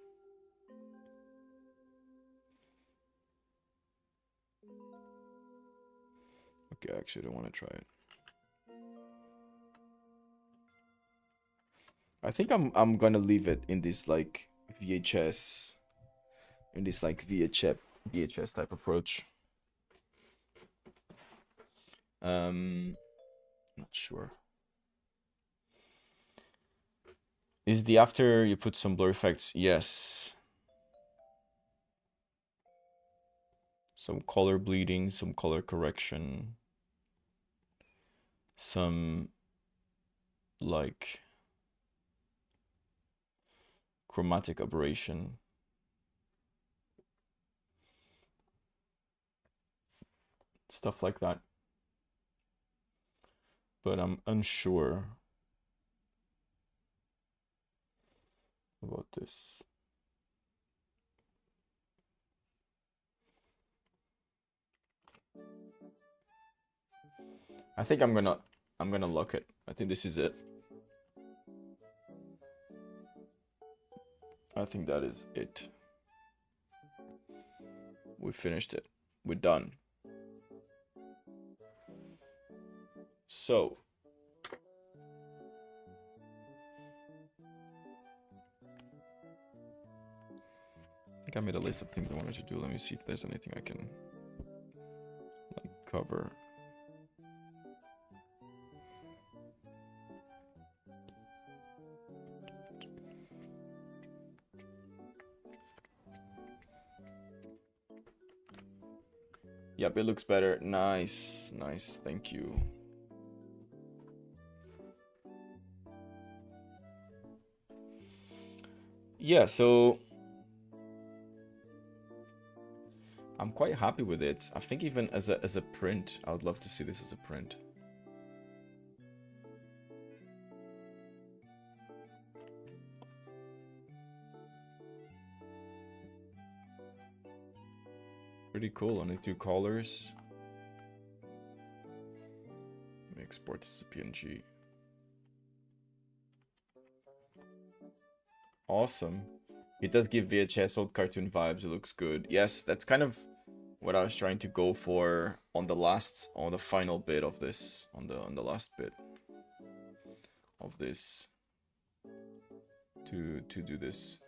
Okay, actually I don't want to try it. I think I'm gonna leave it in this like VHS, in this like VHS type approach. Not sure. Is the after you put some blur effects? Yes. Some color bleeding, some color correction, some like chromatic aberration. Stuff like that. But I'm unsure about this. I think I'm gonna lock it. I think this is it. I think that is it. We finished it. We're done. So I think I made a list of things I wanted to do. Let me see if there's anything I can like cover. Yep, it looks better. Nice, nice. Thank you. Yeah, so I'm quite happy with it. I think even as a print, I would love to see this as a print. Pretty cool. Only 2 colors. Let me export this to PNG. Awesome. It does give VHS old cartoon vibes. It looks good. Yes, that's kind of what I was trying to go for on the final bit of this, on the last bit of this, to do this.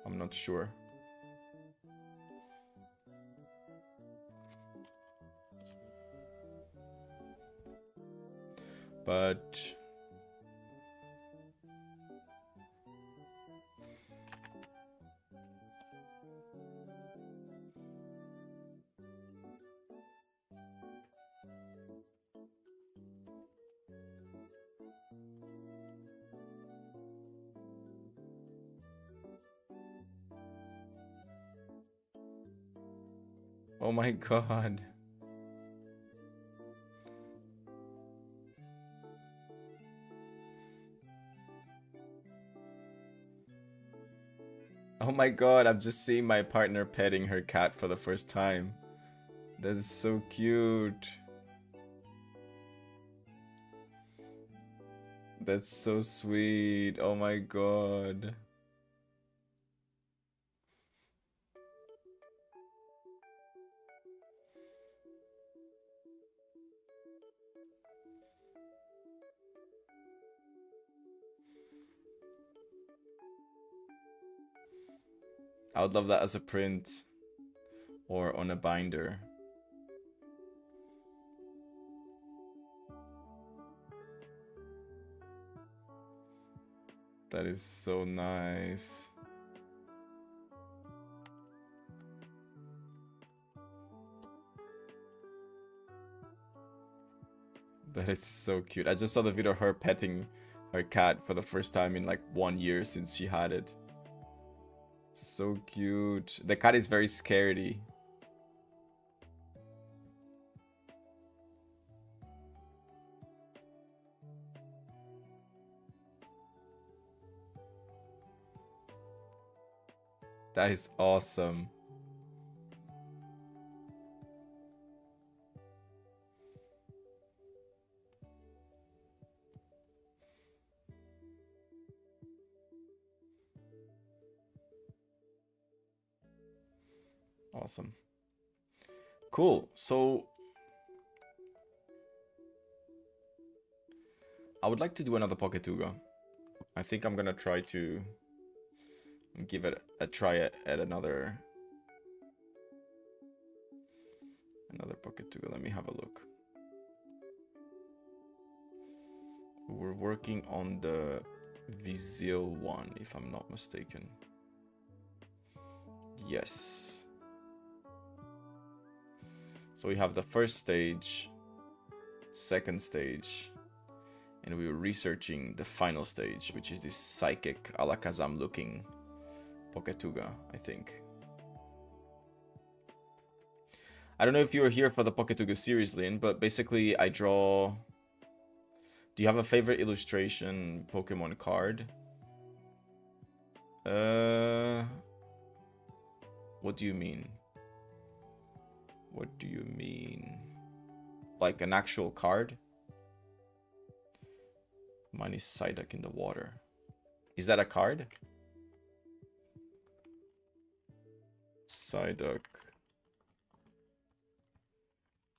I'm not sure. but oh my god. Oh my god, I'm just seeing my partner petting her cat for the first time. That is so cute. That's so sweet. Oh my god. I would love that as a print or on a binder. That is so nice. That is so cute. I just saw the video of her petting her cat for the first time in like 1 year since she had it. So cute. The cat is very scaredy. That is awesome. Awesome. Cool. So I would like to do another Poketuga. I think I'm gonna try to give it a try at another Poketuga. Let me have a look. We're working on the Vizio one, if I'm not mistaken. Yes. So we have the first stage, second stage, and we were researching the final stage, which is this psychic Alakazam looking Poketuga, I think. I don't know if you were here for the Poketuga series, Lynn, but basically I draw... Do you have a favorite illustration Pokemon card? What do you mean? What do you mean? Like an actual card? Mine is Psyduck in the water. Is that a card? Psyduck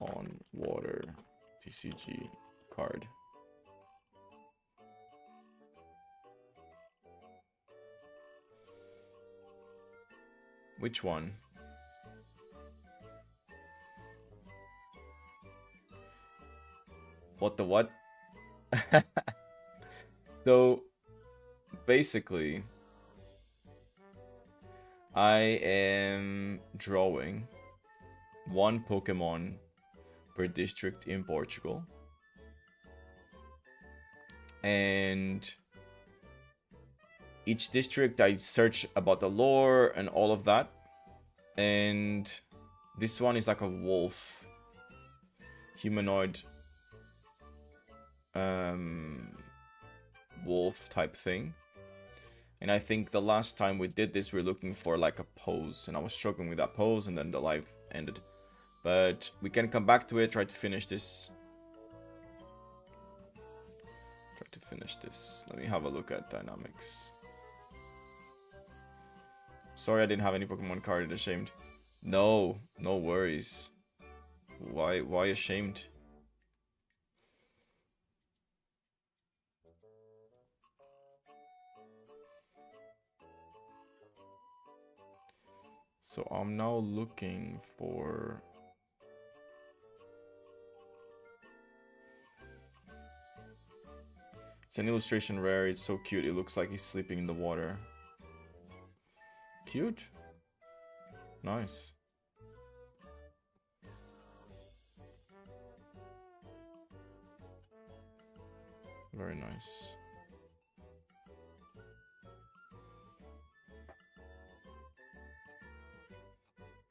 on water TCG card. Which one? What the what? So basically I am drawing one Pokemon per district in Portugal, and each district I search about the lore and all of that, and this one is like a wolf humanoid wolf type thing. And I think the last time we did this, we were looking for like a pose, and I was struggling with that pose, and then the live ended. But we can come back to it, try to finish this. Let me have a look at dynamics. Sorry I didn't have any Pokemon card, ashamed. No, no worries. Why ashamed? So I'm now looking for... It's an illustration rare. It's so cute. It looks like he's sleeping in the water. Cute. Nice. Very nice.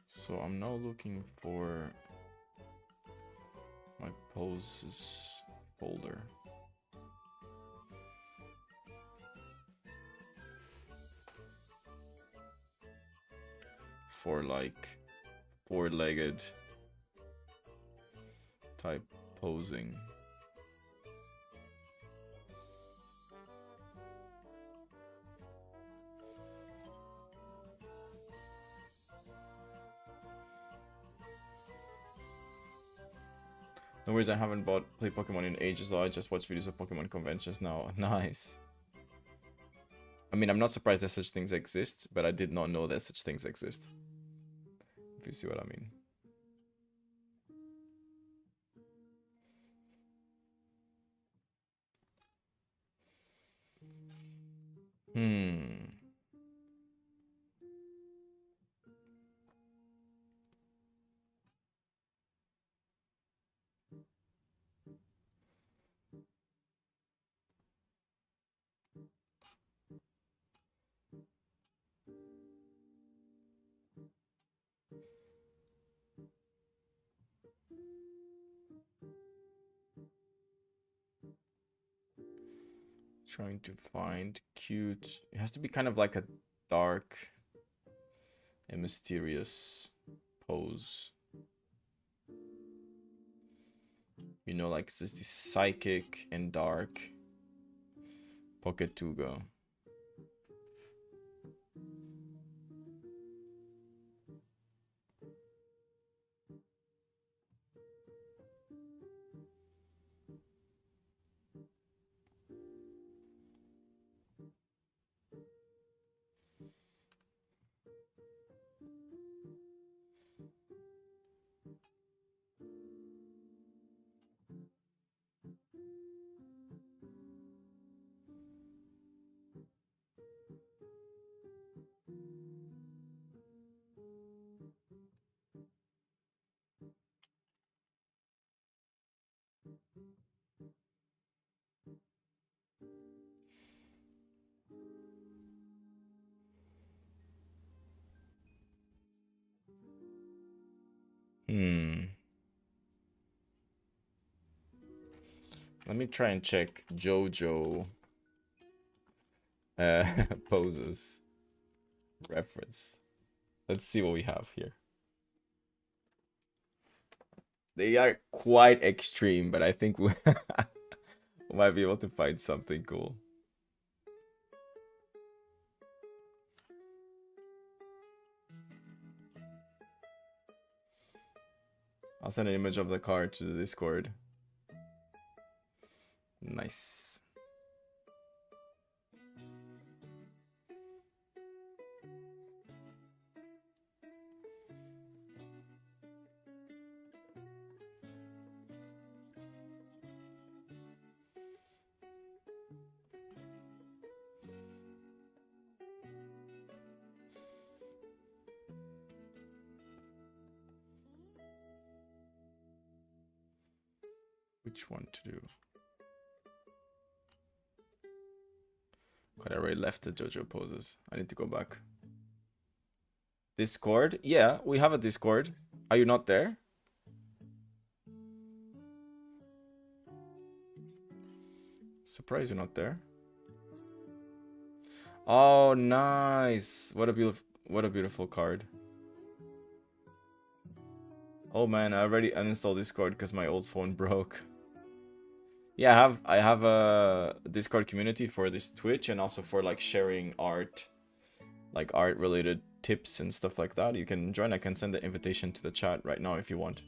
So I'm now looking for my poses folder. For like four-legged type posing. No worries, I haven't played Pokemon in ages, so I just watch videos of Pokemon conventions now. Nice. I mean, I'm not surprised that such things exist, but I did not know that such things exist. If you see what I mean. Trying to find cute. It has to be kind of like a dark and mysterious pose. You know, like this psychic and dark Poketuga. Let me try and check JoJo poses reference. Let's see what we have here. They are quite extreme, but I think we might be able to find something cool. I'll send an image of the card to the Discord. Nice. Which one to do? God, I already left the JoJo poses. I need to go back. Discord? Yeah, we have a Discord. Are you not there? Surprised you're not there. Oh, nice. What a beautiful card. Oh man, I already uninstalled Discord because my old phone broke. Yeah, I have a Discord community for this Twitch and also for like sharing art, like art related tips and stuff like that. You can join. I can send the invitation to the chat right now if you want.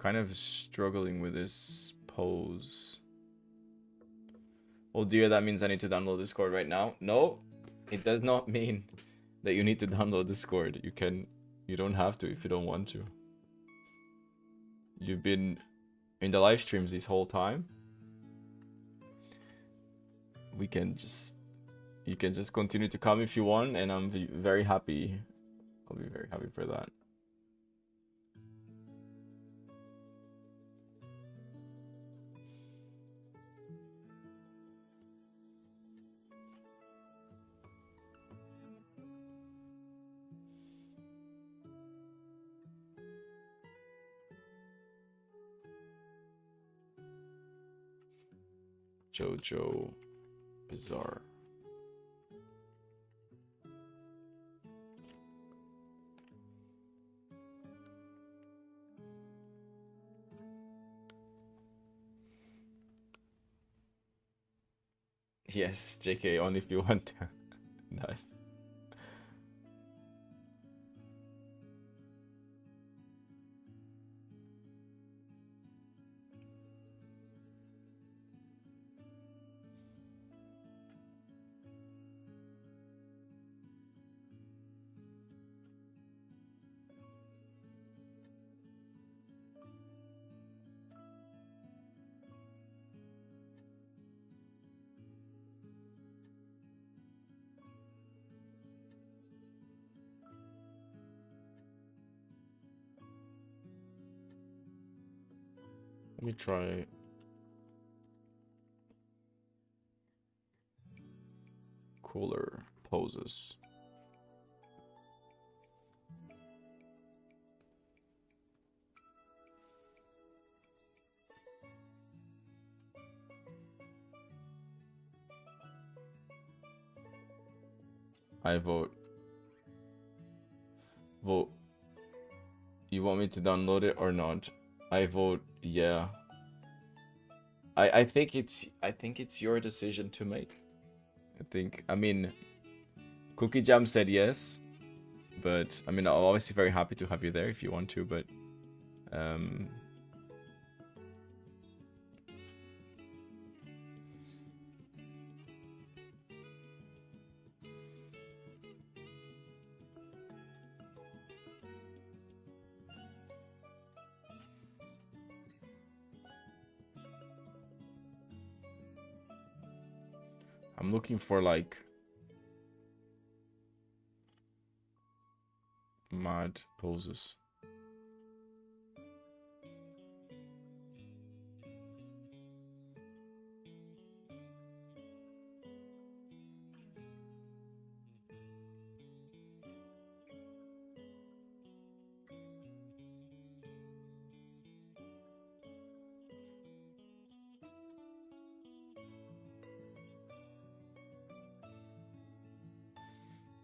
Kind of struggling with this pose. Oh dear, that means I need to download Discord right now. No, it does not mean that you need to download Discord. You don't have to if you don't want to. You've been in the live streams this whole time. You can just continue to come if you want, and I'm very happy. I'll be very happy for that. Jojo Bizarre. Yes, JK, only if you want to. Nice. Let me try cooler poses. I vote. Vote. You want me to download it or not? I vote yeah. I think it's your decision to make. I mean, Cookie Jam said yes, but I mean, I'm obviously very happy to have you there if you want to, but I'm looking for like mad poses.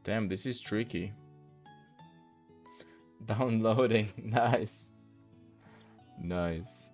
Damn, this is tricky. Downloading. Nice. Nice.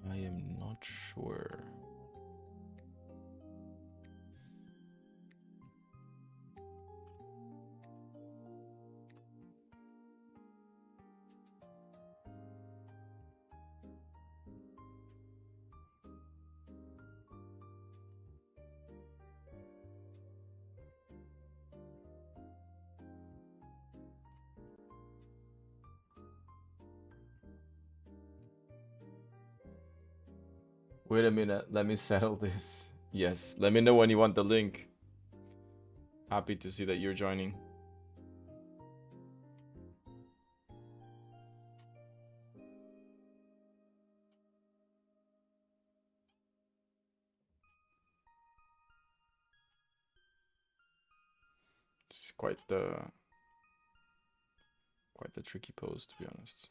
I am not sure. Wait a minute, let me settle this. Yes, let me know when you want the link. Happy to see that you're joining. This is quite the tricky pose, to be honest.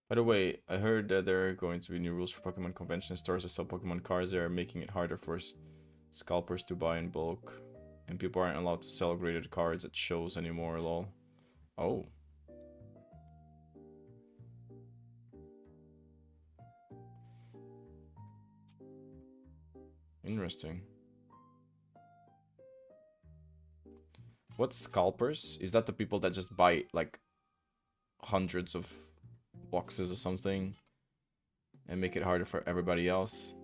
By the way, I heard that there are going to be new rules for Pokemon convention stores that sell Pokemon cards. They are making it harder for scalpers to buy in bulk. And people aren't allowed to sell graded cards at shows anymore, lol. Oh. Interesting. What's scalpers? Is that the people that just buy, like, hundreds of boxes or something and make it harder for everybody else?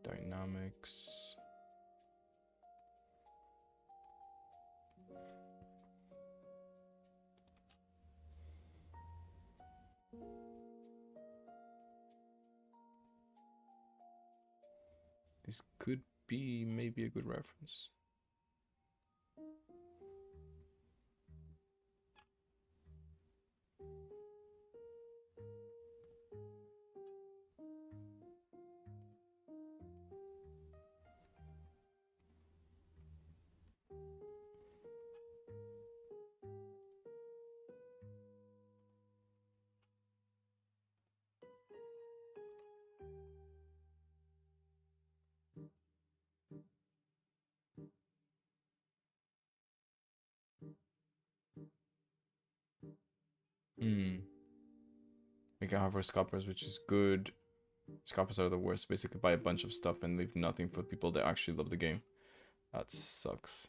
Dynamics. This could be maybe a good reference. Make it hard for scalpers, which is good. Scalpers are the worst. Basically buy a bunch of stuff and leave nothing for people that actually love the game. That sucks.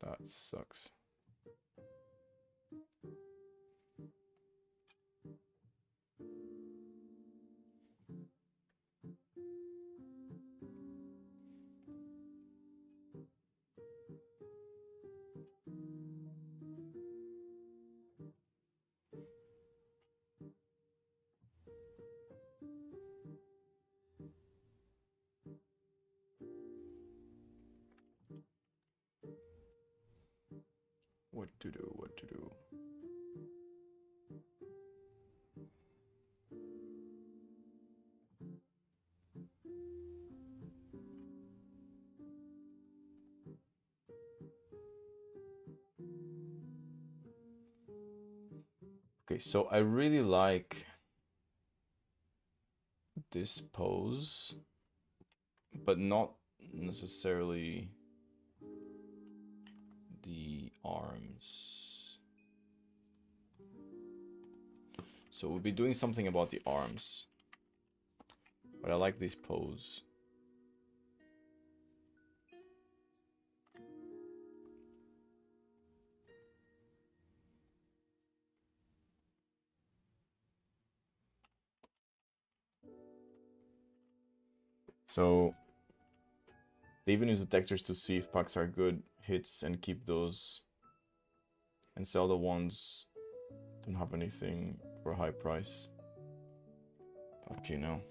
That sucks. What to do, what to do. Okay, so I really like this pose, but not necessarily the arms. So we'll be doing something about the arms, but I like this pose. So they even use the textures to see if packs are good hits and keep those and sell the ones that don't have anything for a high price. Okay, now.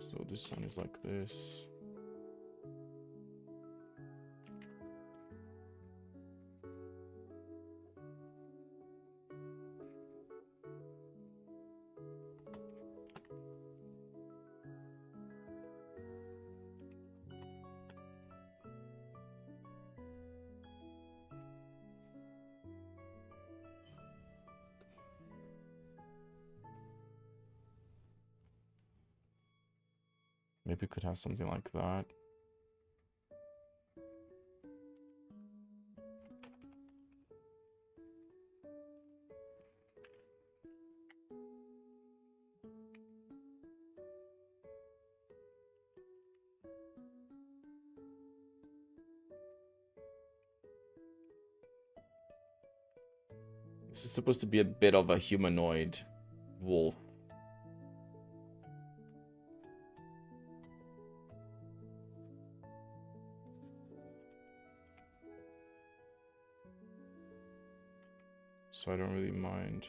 So this one is like this. Maybe we could have something like that. This is supposed to be a bit of a humanoid wolf. So I don't really mind.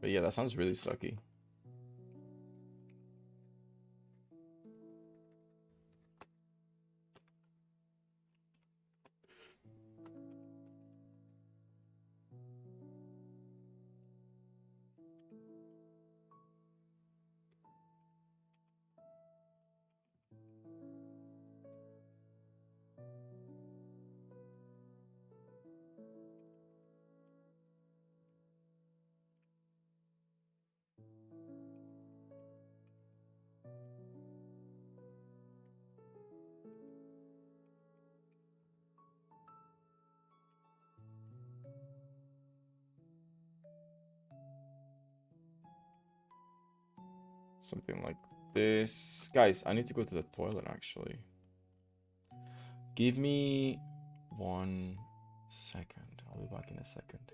But yeah, that sounds really sucky. Something like this. Guys, I need to go to the toilet actually. Give me 1 second. I'll be back in a second.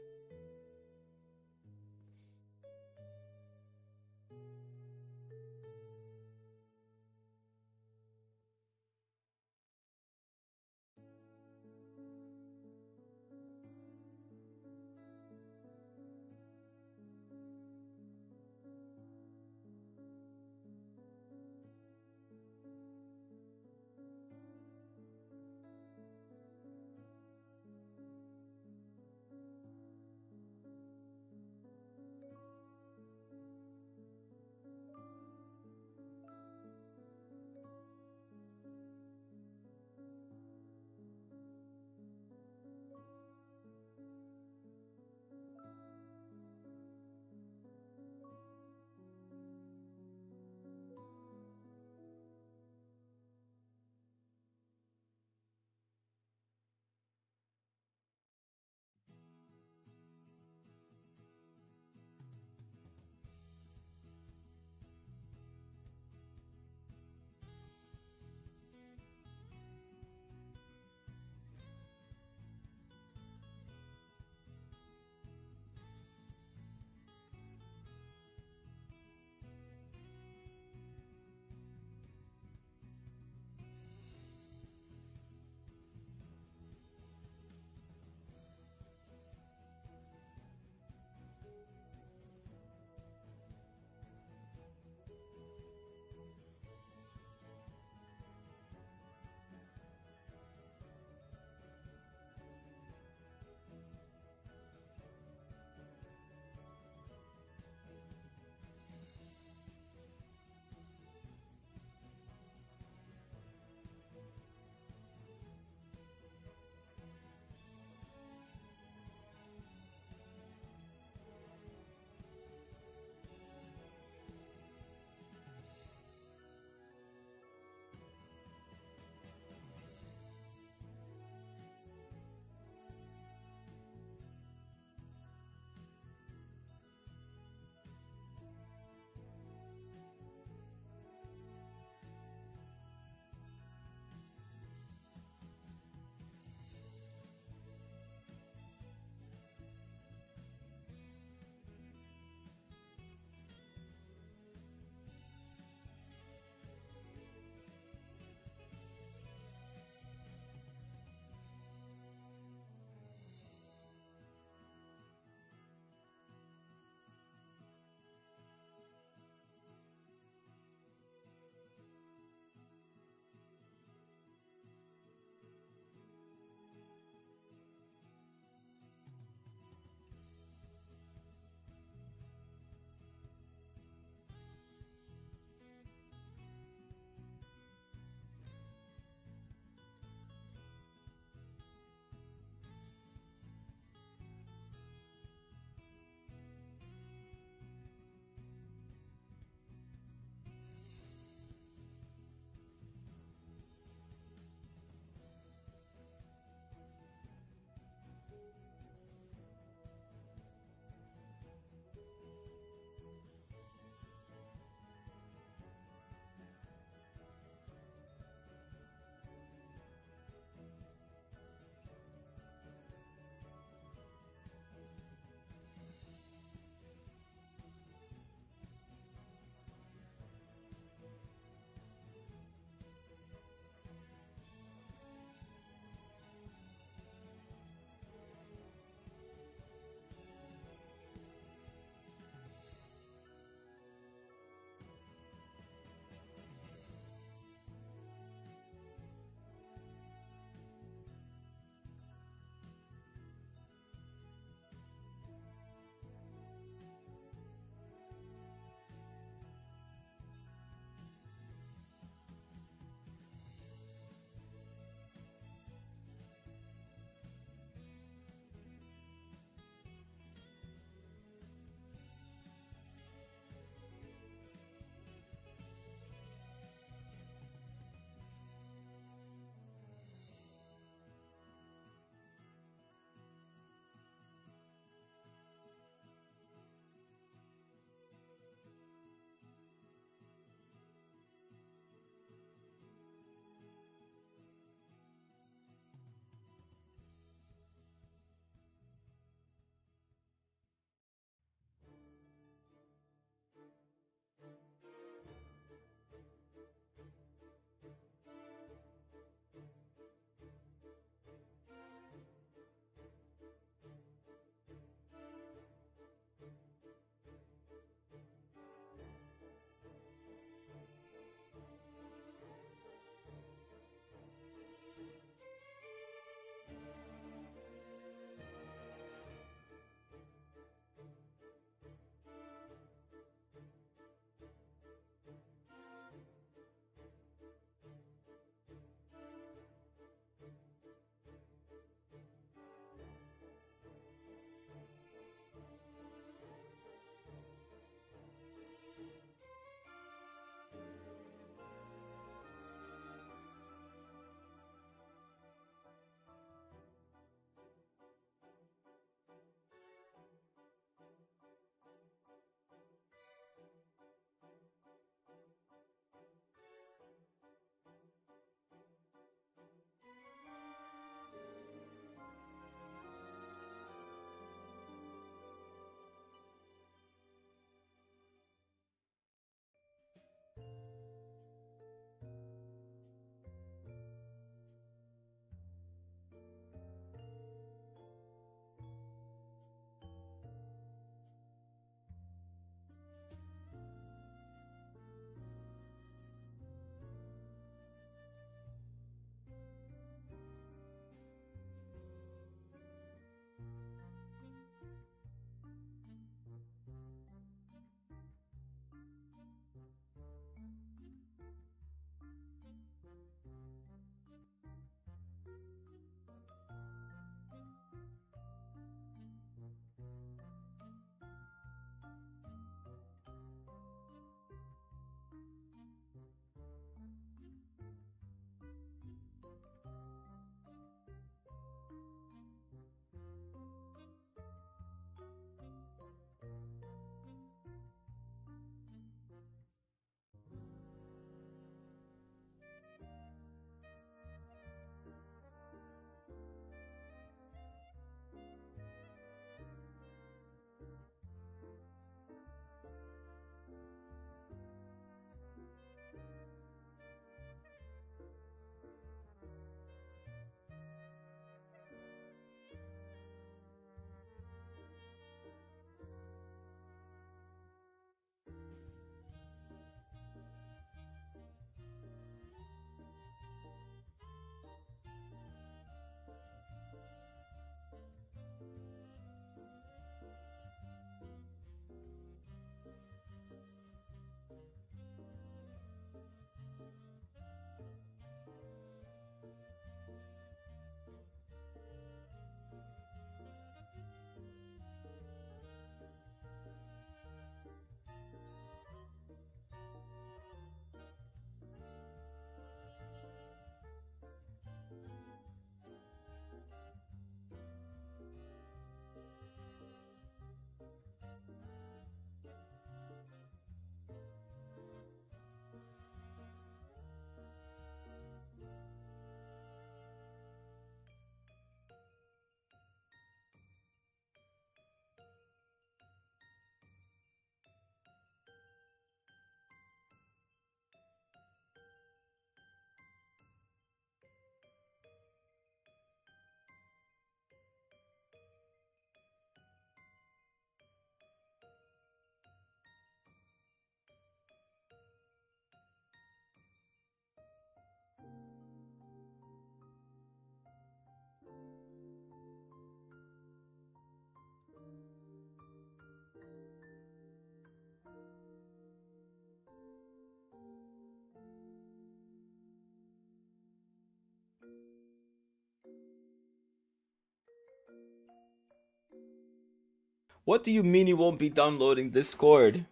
What do you mean you won't be downloading Discord?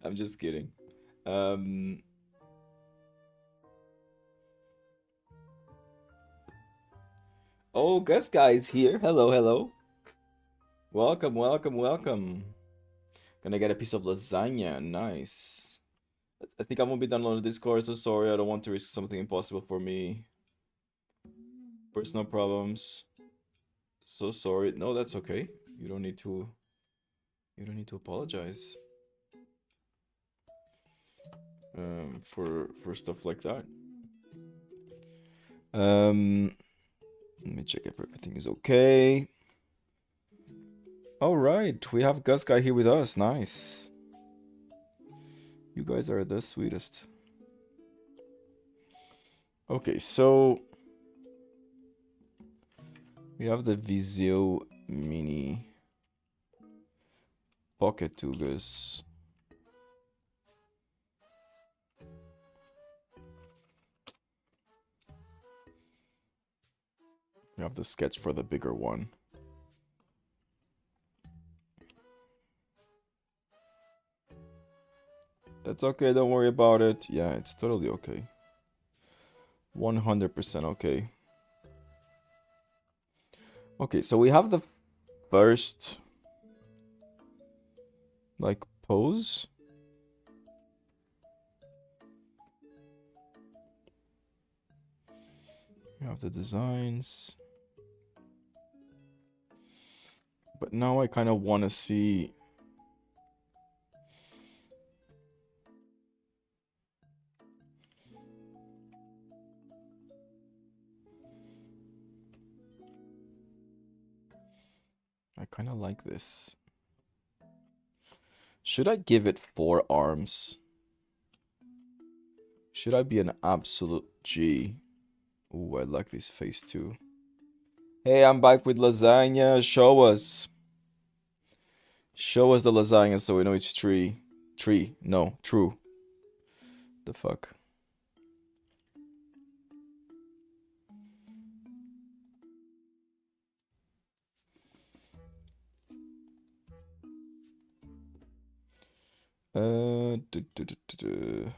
I'm just kidding. Oh, Gus Guy is here. Hello, hello. Welcome, welcome, welcome. Gonna get a piece of lasagna. Nice. I think I won't be downloading Discord, so sorry. I don't want to risk something impossible for me. Personal problems. So sorry. No, that's okay. You don't need to. You don't need to apologize. For stuff like that. Let me check if everything is okay. All right, we have Gus Guy here with us. Nice. You guys are the sweetest. Okay, so we have the Vizio Mini Pocket Tubers. We have the sketch for the bigger one. That's okay, don't worry about it. Yeah, it's totally okay. 100% okay. Okay, so we have the first like pose. We have the designs. But now I kind of want to see. I kind of like this. Should I give it 4 arms? Should I be an absolute G? Ooh, I like this face too. Hey, I'm back with lasagna. Show us. Show us the lasagna so we know it's tree. Tree. No, true. The fuck. Do, do, do, do, do.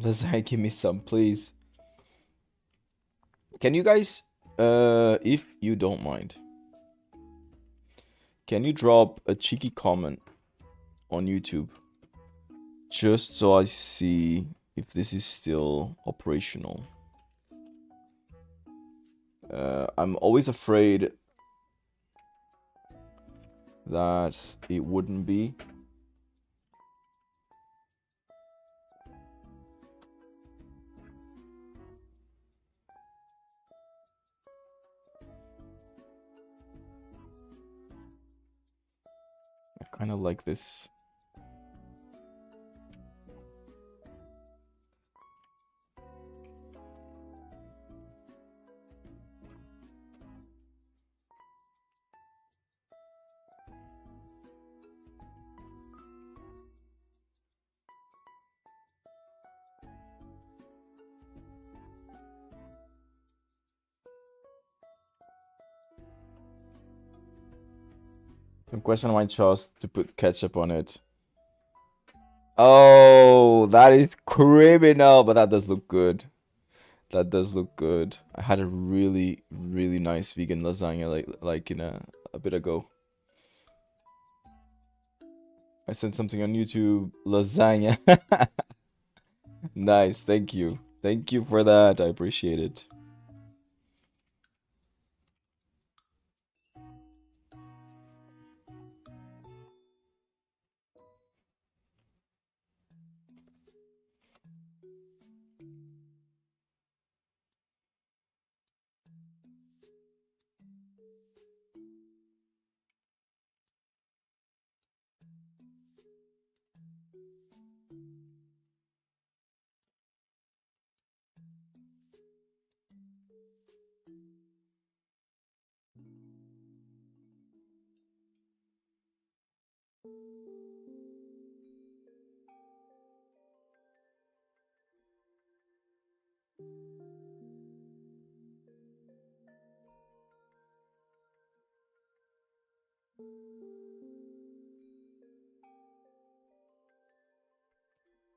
Lasagna, give me some, please. Can you guys, if you don't mind, can you drop a cheeky comment on YouTube? Just so I see if this is still operational. I'm always afraid that it wouldn't be. I kind of like this. Some question why I chose to put ketchup on it. Oh, that is criminal, but that does look good. That does look good. I had a really, really nice vegan lasagna like in a bit ago. I sent something on YouTube. Lasagna. Nice, thank you. Thank you for that. I appreciate it.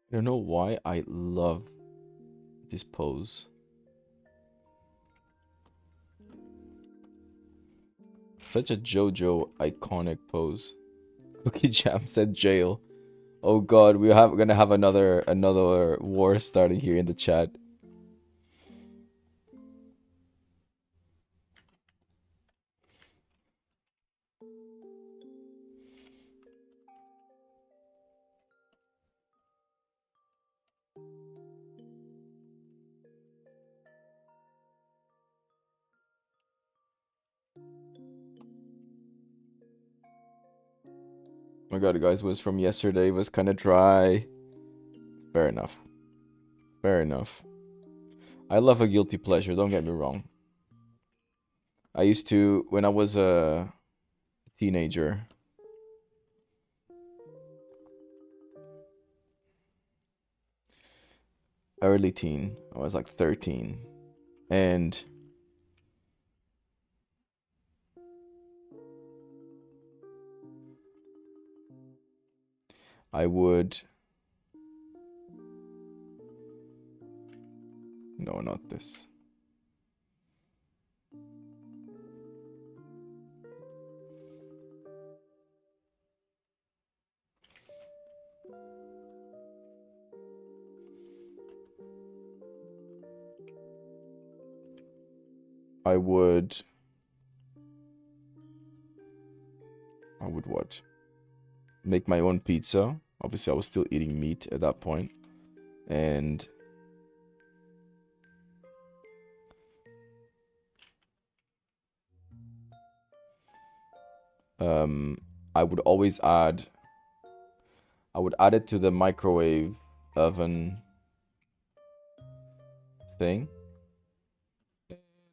I don't know why I love this pose. Such a JoJo iconic pose. Cookie Jam said jail. Oh god, we're gonna have another war starting here in the chat. Oh my god, guys, was from yesterday, was kind of dry. Fair enough. Fair enough. I love a guilty pleasure, don't get me wrong. I used to, when I was a teenager, early teen, I was like 13, and I would... No, not this. I would what? Make my own pizza. Obviously, I was still eating meat at that point. And I would always add... I would add it to the microwave oven thing.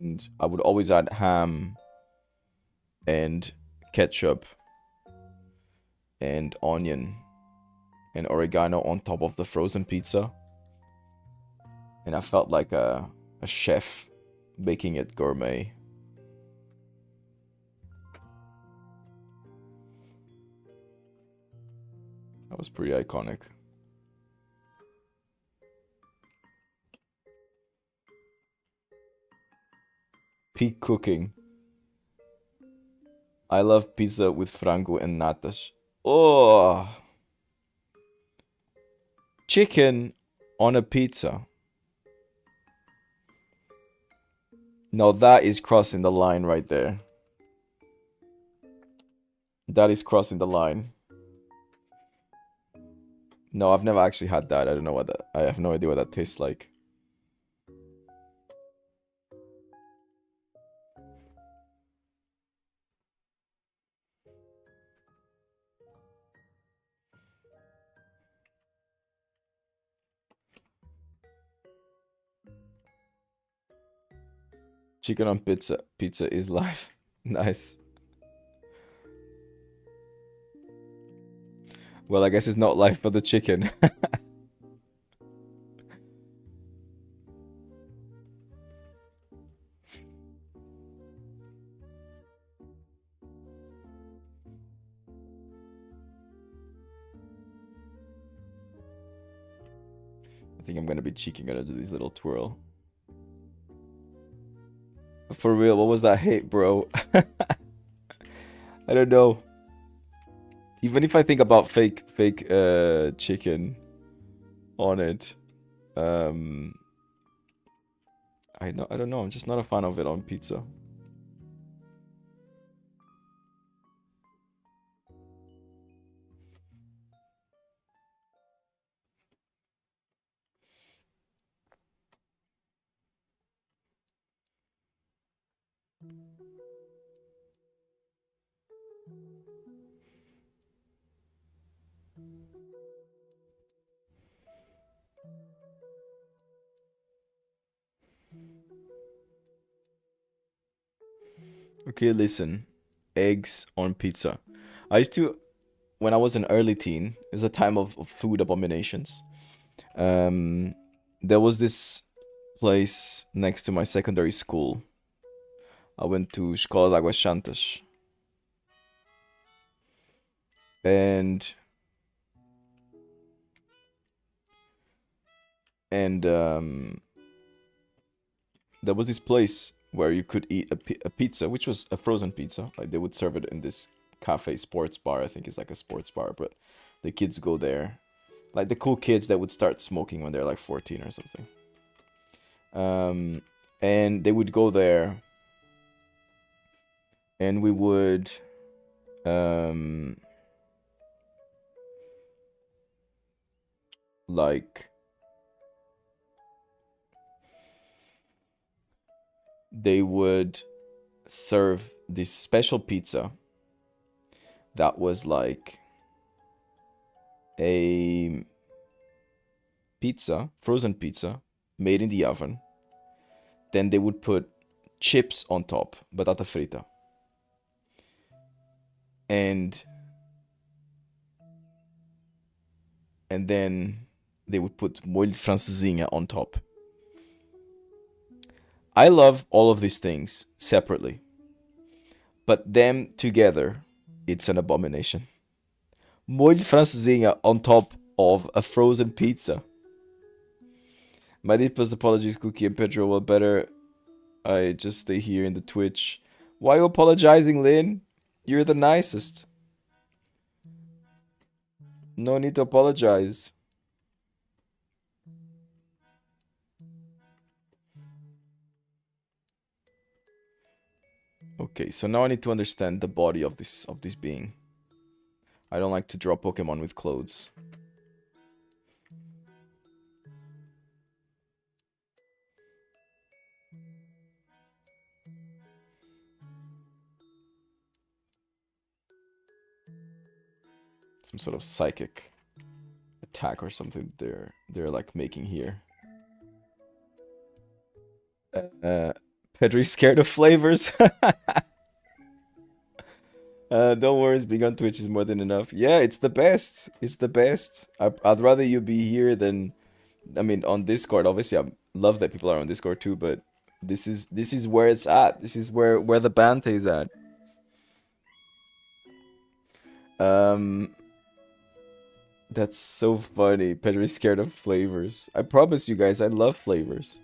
And I would always add ham and ketchup and onion and oregano on top of the frozen pizza. And I felt like a chef baking it gourmet. That was pretty iconic. Peak cooking. I love pizza with frango and natas. Oh! Chicken on a pizza. No, that is crossing the line right there. That is crossing the line. No, I've never actually had that. I don't know what that... I have no idea what that tastes like. Chicken on pizza. Pizza is life. Nice. Well, I guess it's not life for the chicken. I think I'm gonna be cheeky, gonna do this little twirl. For real, what was that hate, bro? I don't know. Even if I think about fake chicken on it, I don't know. I'm just not a fan of it on pizza. Okay, listen. Eggs on pizza. I used to, when I was an early teen, it was a time of food abominations. There was this place next to my secondary school. I went to Escola de Águas Santas. and and there was this place where you could eat a pizza, which was a frozen pizza. Like they would serve it in this cafe sports bar. I think it's like a sports bar, but the kids go there, like the cool kids that would start smoking when they're like 14 or something. And they would go there, and we would um like they would serve this special pizza that was like a pizza, frozen pizza, made in the oven. Then they would put chips on top, batata frita. And then they would put molho de francesinha on top. I love all of these things separately, but them together, it's an abomination. Molho de francesinha on top of a frozen pizza. My deepest apologies, Cookie and Pedro. Well, better I just stay here in the Twitch. Why are you apologizing, Lynn? You're the nicest. No need to apologize. Okay, so now I need to understand the body of this being. I don't like to draw Pokemon with clothes. Some sort of psychic attack or something they're like making here. Pedro's scared of flavors. Don't worry, being on Twitch is more than enough. Yeah, it's the best. It's the best. I'd rather you be here than, I mean, on Discord. Obviously, I love that people are on Discord too, but this is where it's at. This is where the bante is at. That's so funny. Pedro's scared of flavors. I promise you guys, I love flavors.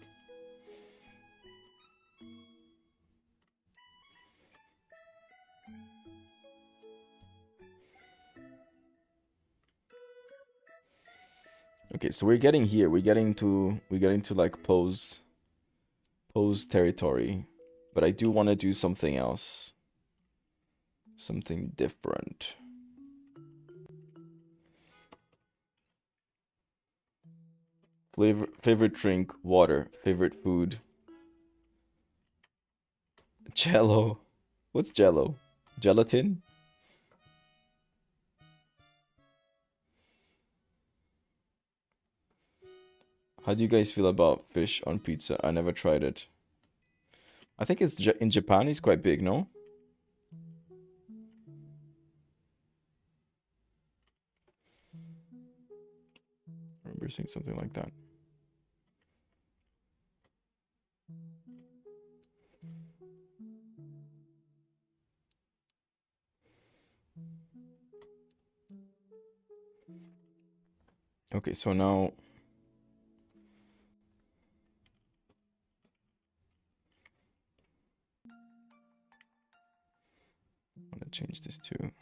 Okay, so we're getting here. We're getting to like pose territory, but I do want to do something else, something different. Favorite drink, water. Favorite food, Jello. What's Jello? Gelatin? How do you guys feel about fish on pizza? I never tried it. I think it's in Japan. It's quite big, no? I remember seeing something like that. Okay, so now I'm gonna change this to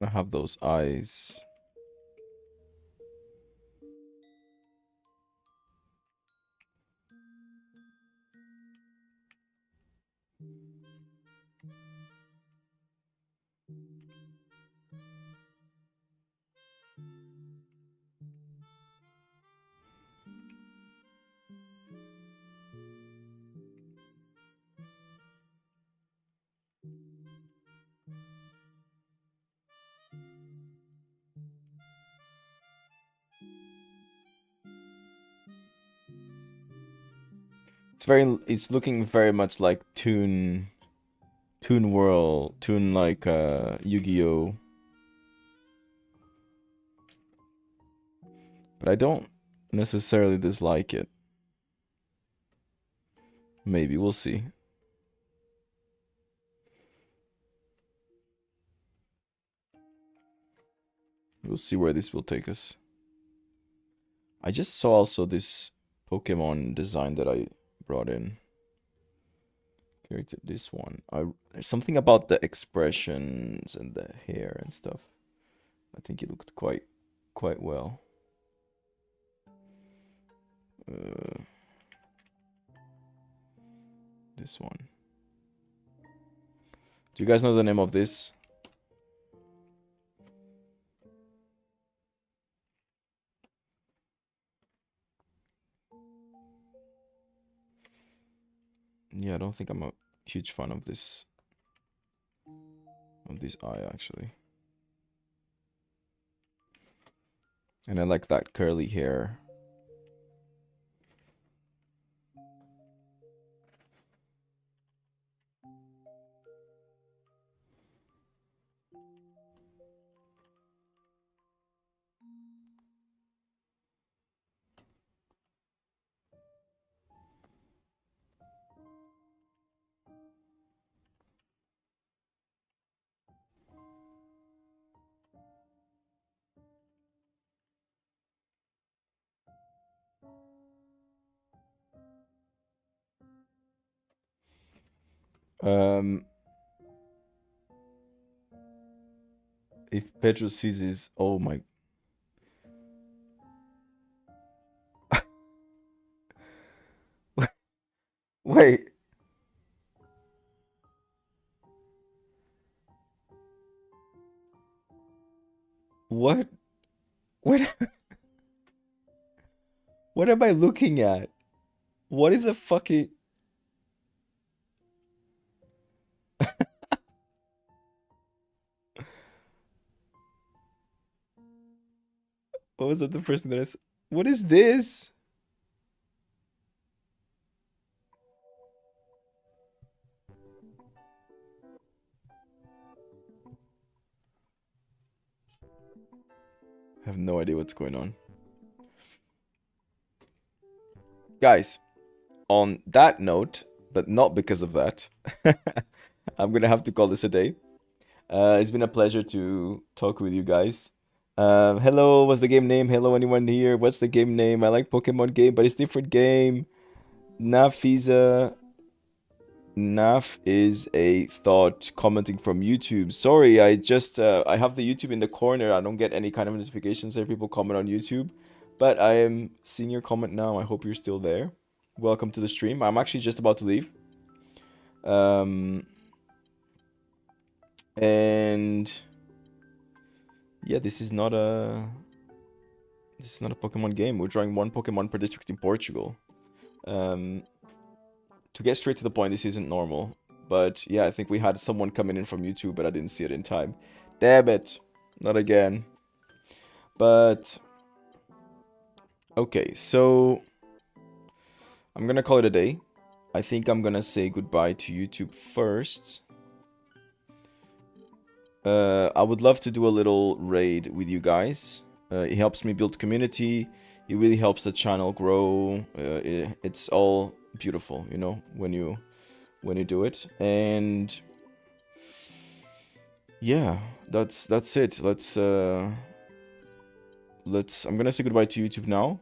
I have those eyes. It's looking very much like Toon World, Toon like Yu-Gi-Oh. But I don't necessarily dislike it. Maybe, we'll see. We'll see where this will take us. I just saw also this Pokemon design that I brought in. Created this one. There's something about the expressions and the hair and stuff. I think it looked quite well. This one. Do you guys know the name of this? Yeah, I don't think I'm a huge fan of this eye actually. And I like that curly hair. If Pedro sees his, oh my. Wait. What? What? What am I looking at? What is a fucking... What was that the person that I saw? What is this? I have no idea what's going on. Guys, on that note, but not because of that, I'm gonna have to call this a day. It's been a pleasure to talk with you guys. Hello, what's the game name? Hello, anyone here? What's the game name? I like Pokemon game, but it's different game. Nafiza. Naf is a thought commenting from YouTube. Sorry, I have the YouTube in the corner. I don't get any kind of notifications if people comment on YouTube. But I am seeing your comment now. I hope you're still there. Welcome to the stream. I'm actually just about to leave. And yeah, this is not a Pokemon game. We're drawing one Pokemon per district in Portugal. To get straight to the point, this isn't normal. But yeah, I think we had someone coming in from YouTube, but I didn't see it in time. Damn it. Not again. But okay, so I'm gonna call it a day. I think I'm gonna say goodbye to YouTube first. I would love to do a little raid with you guys. It helps me build community. It really helps the channel grow. It's all beautiful, you know, when you do it. And yeah, that's it. I'm gonna say goodbye to YouTube now.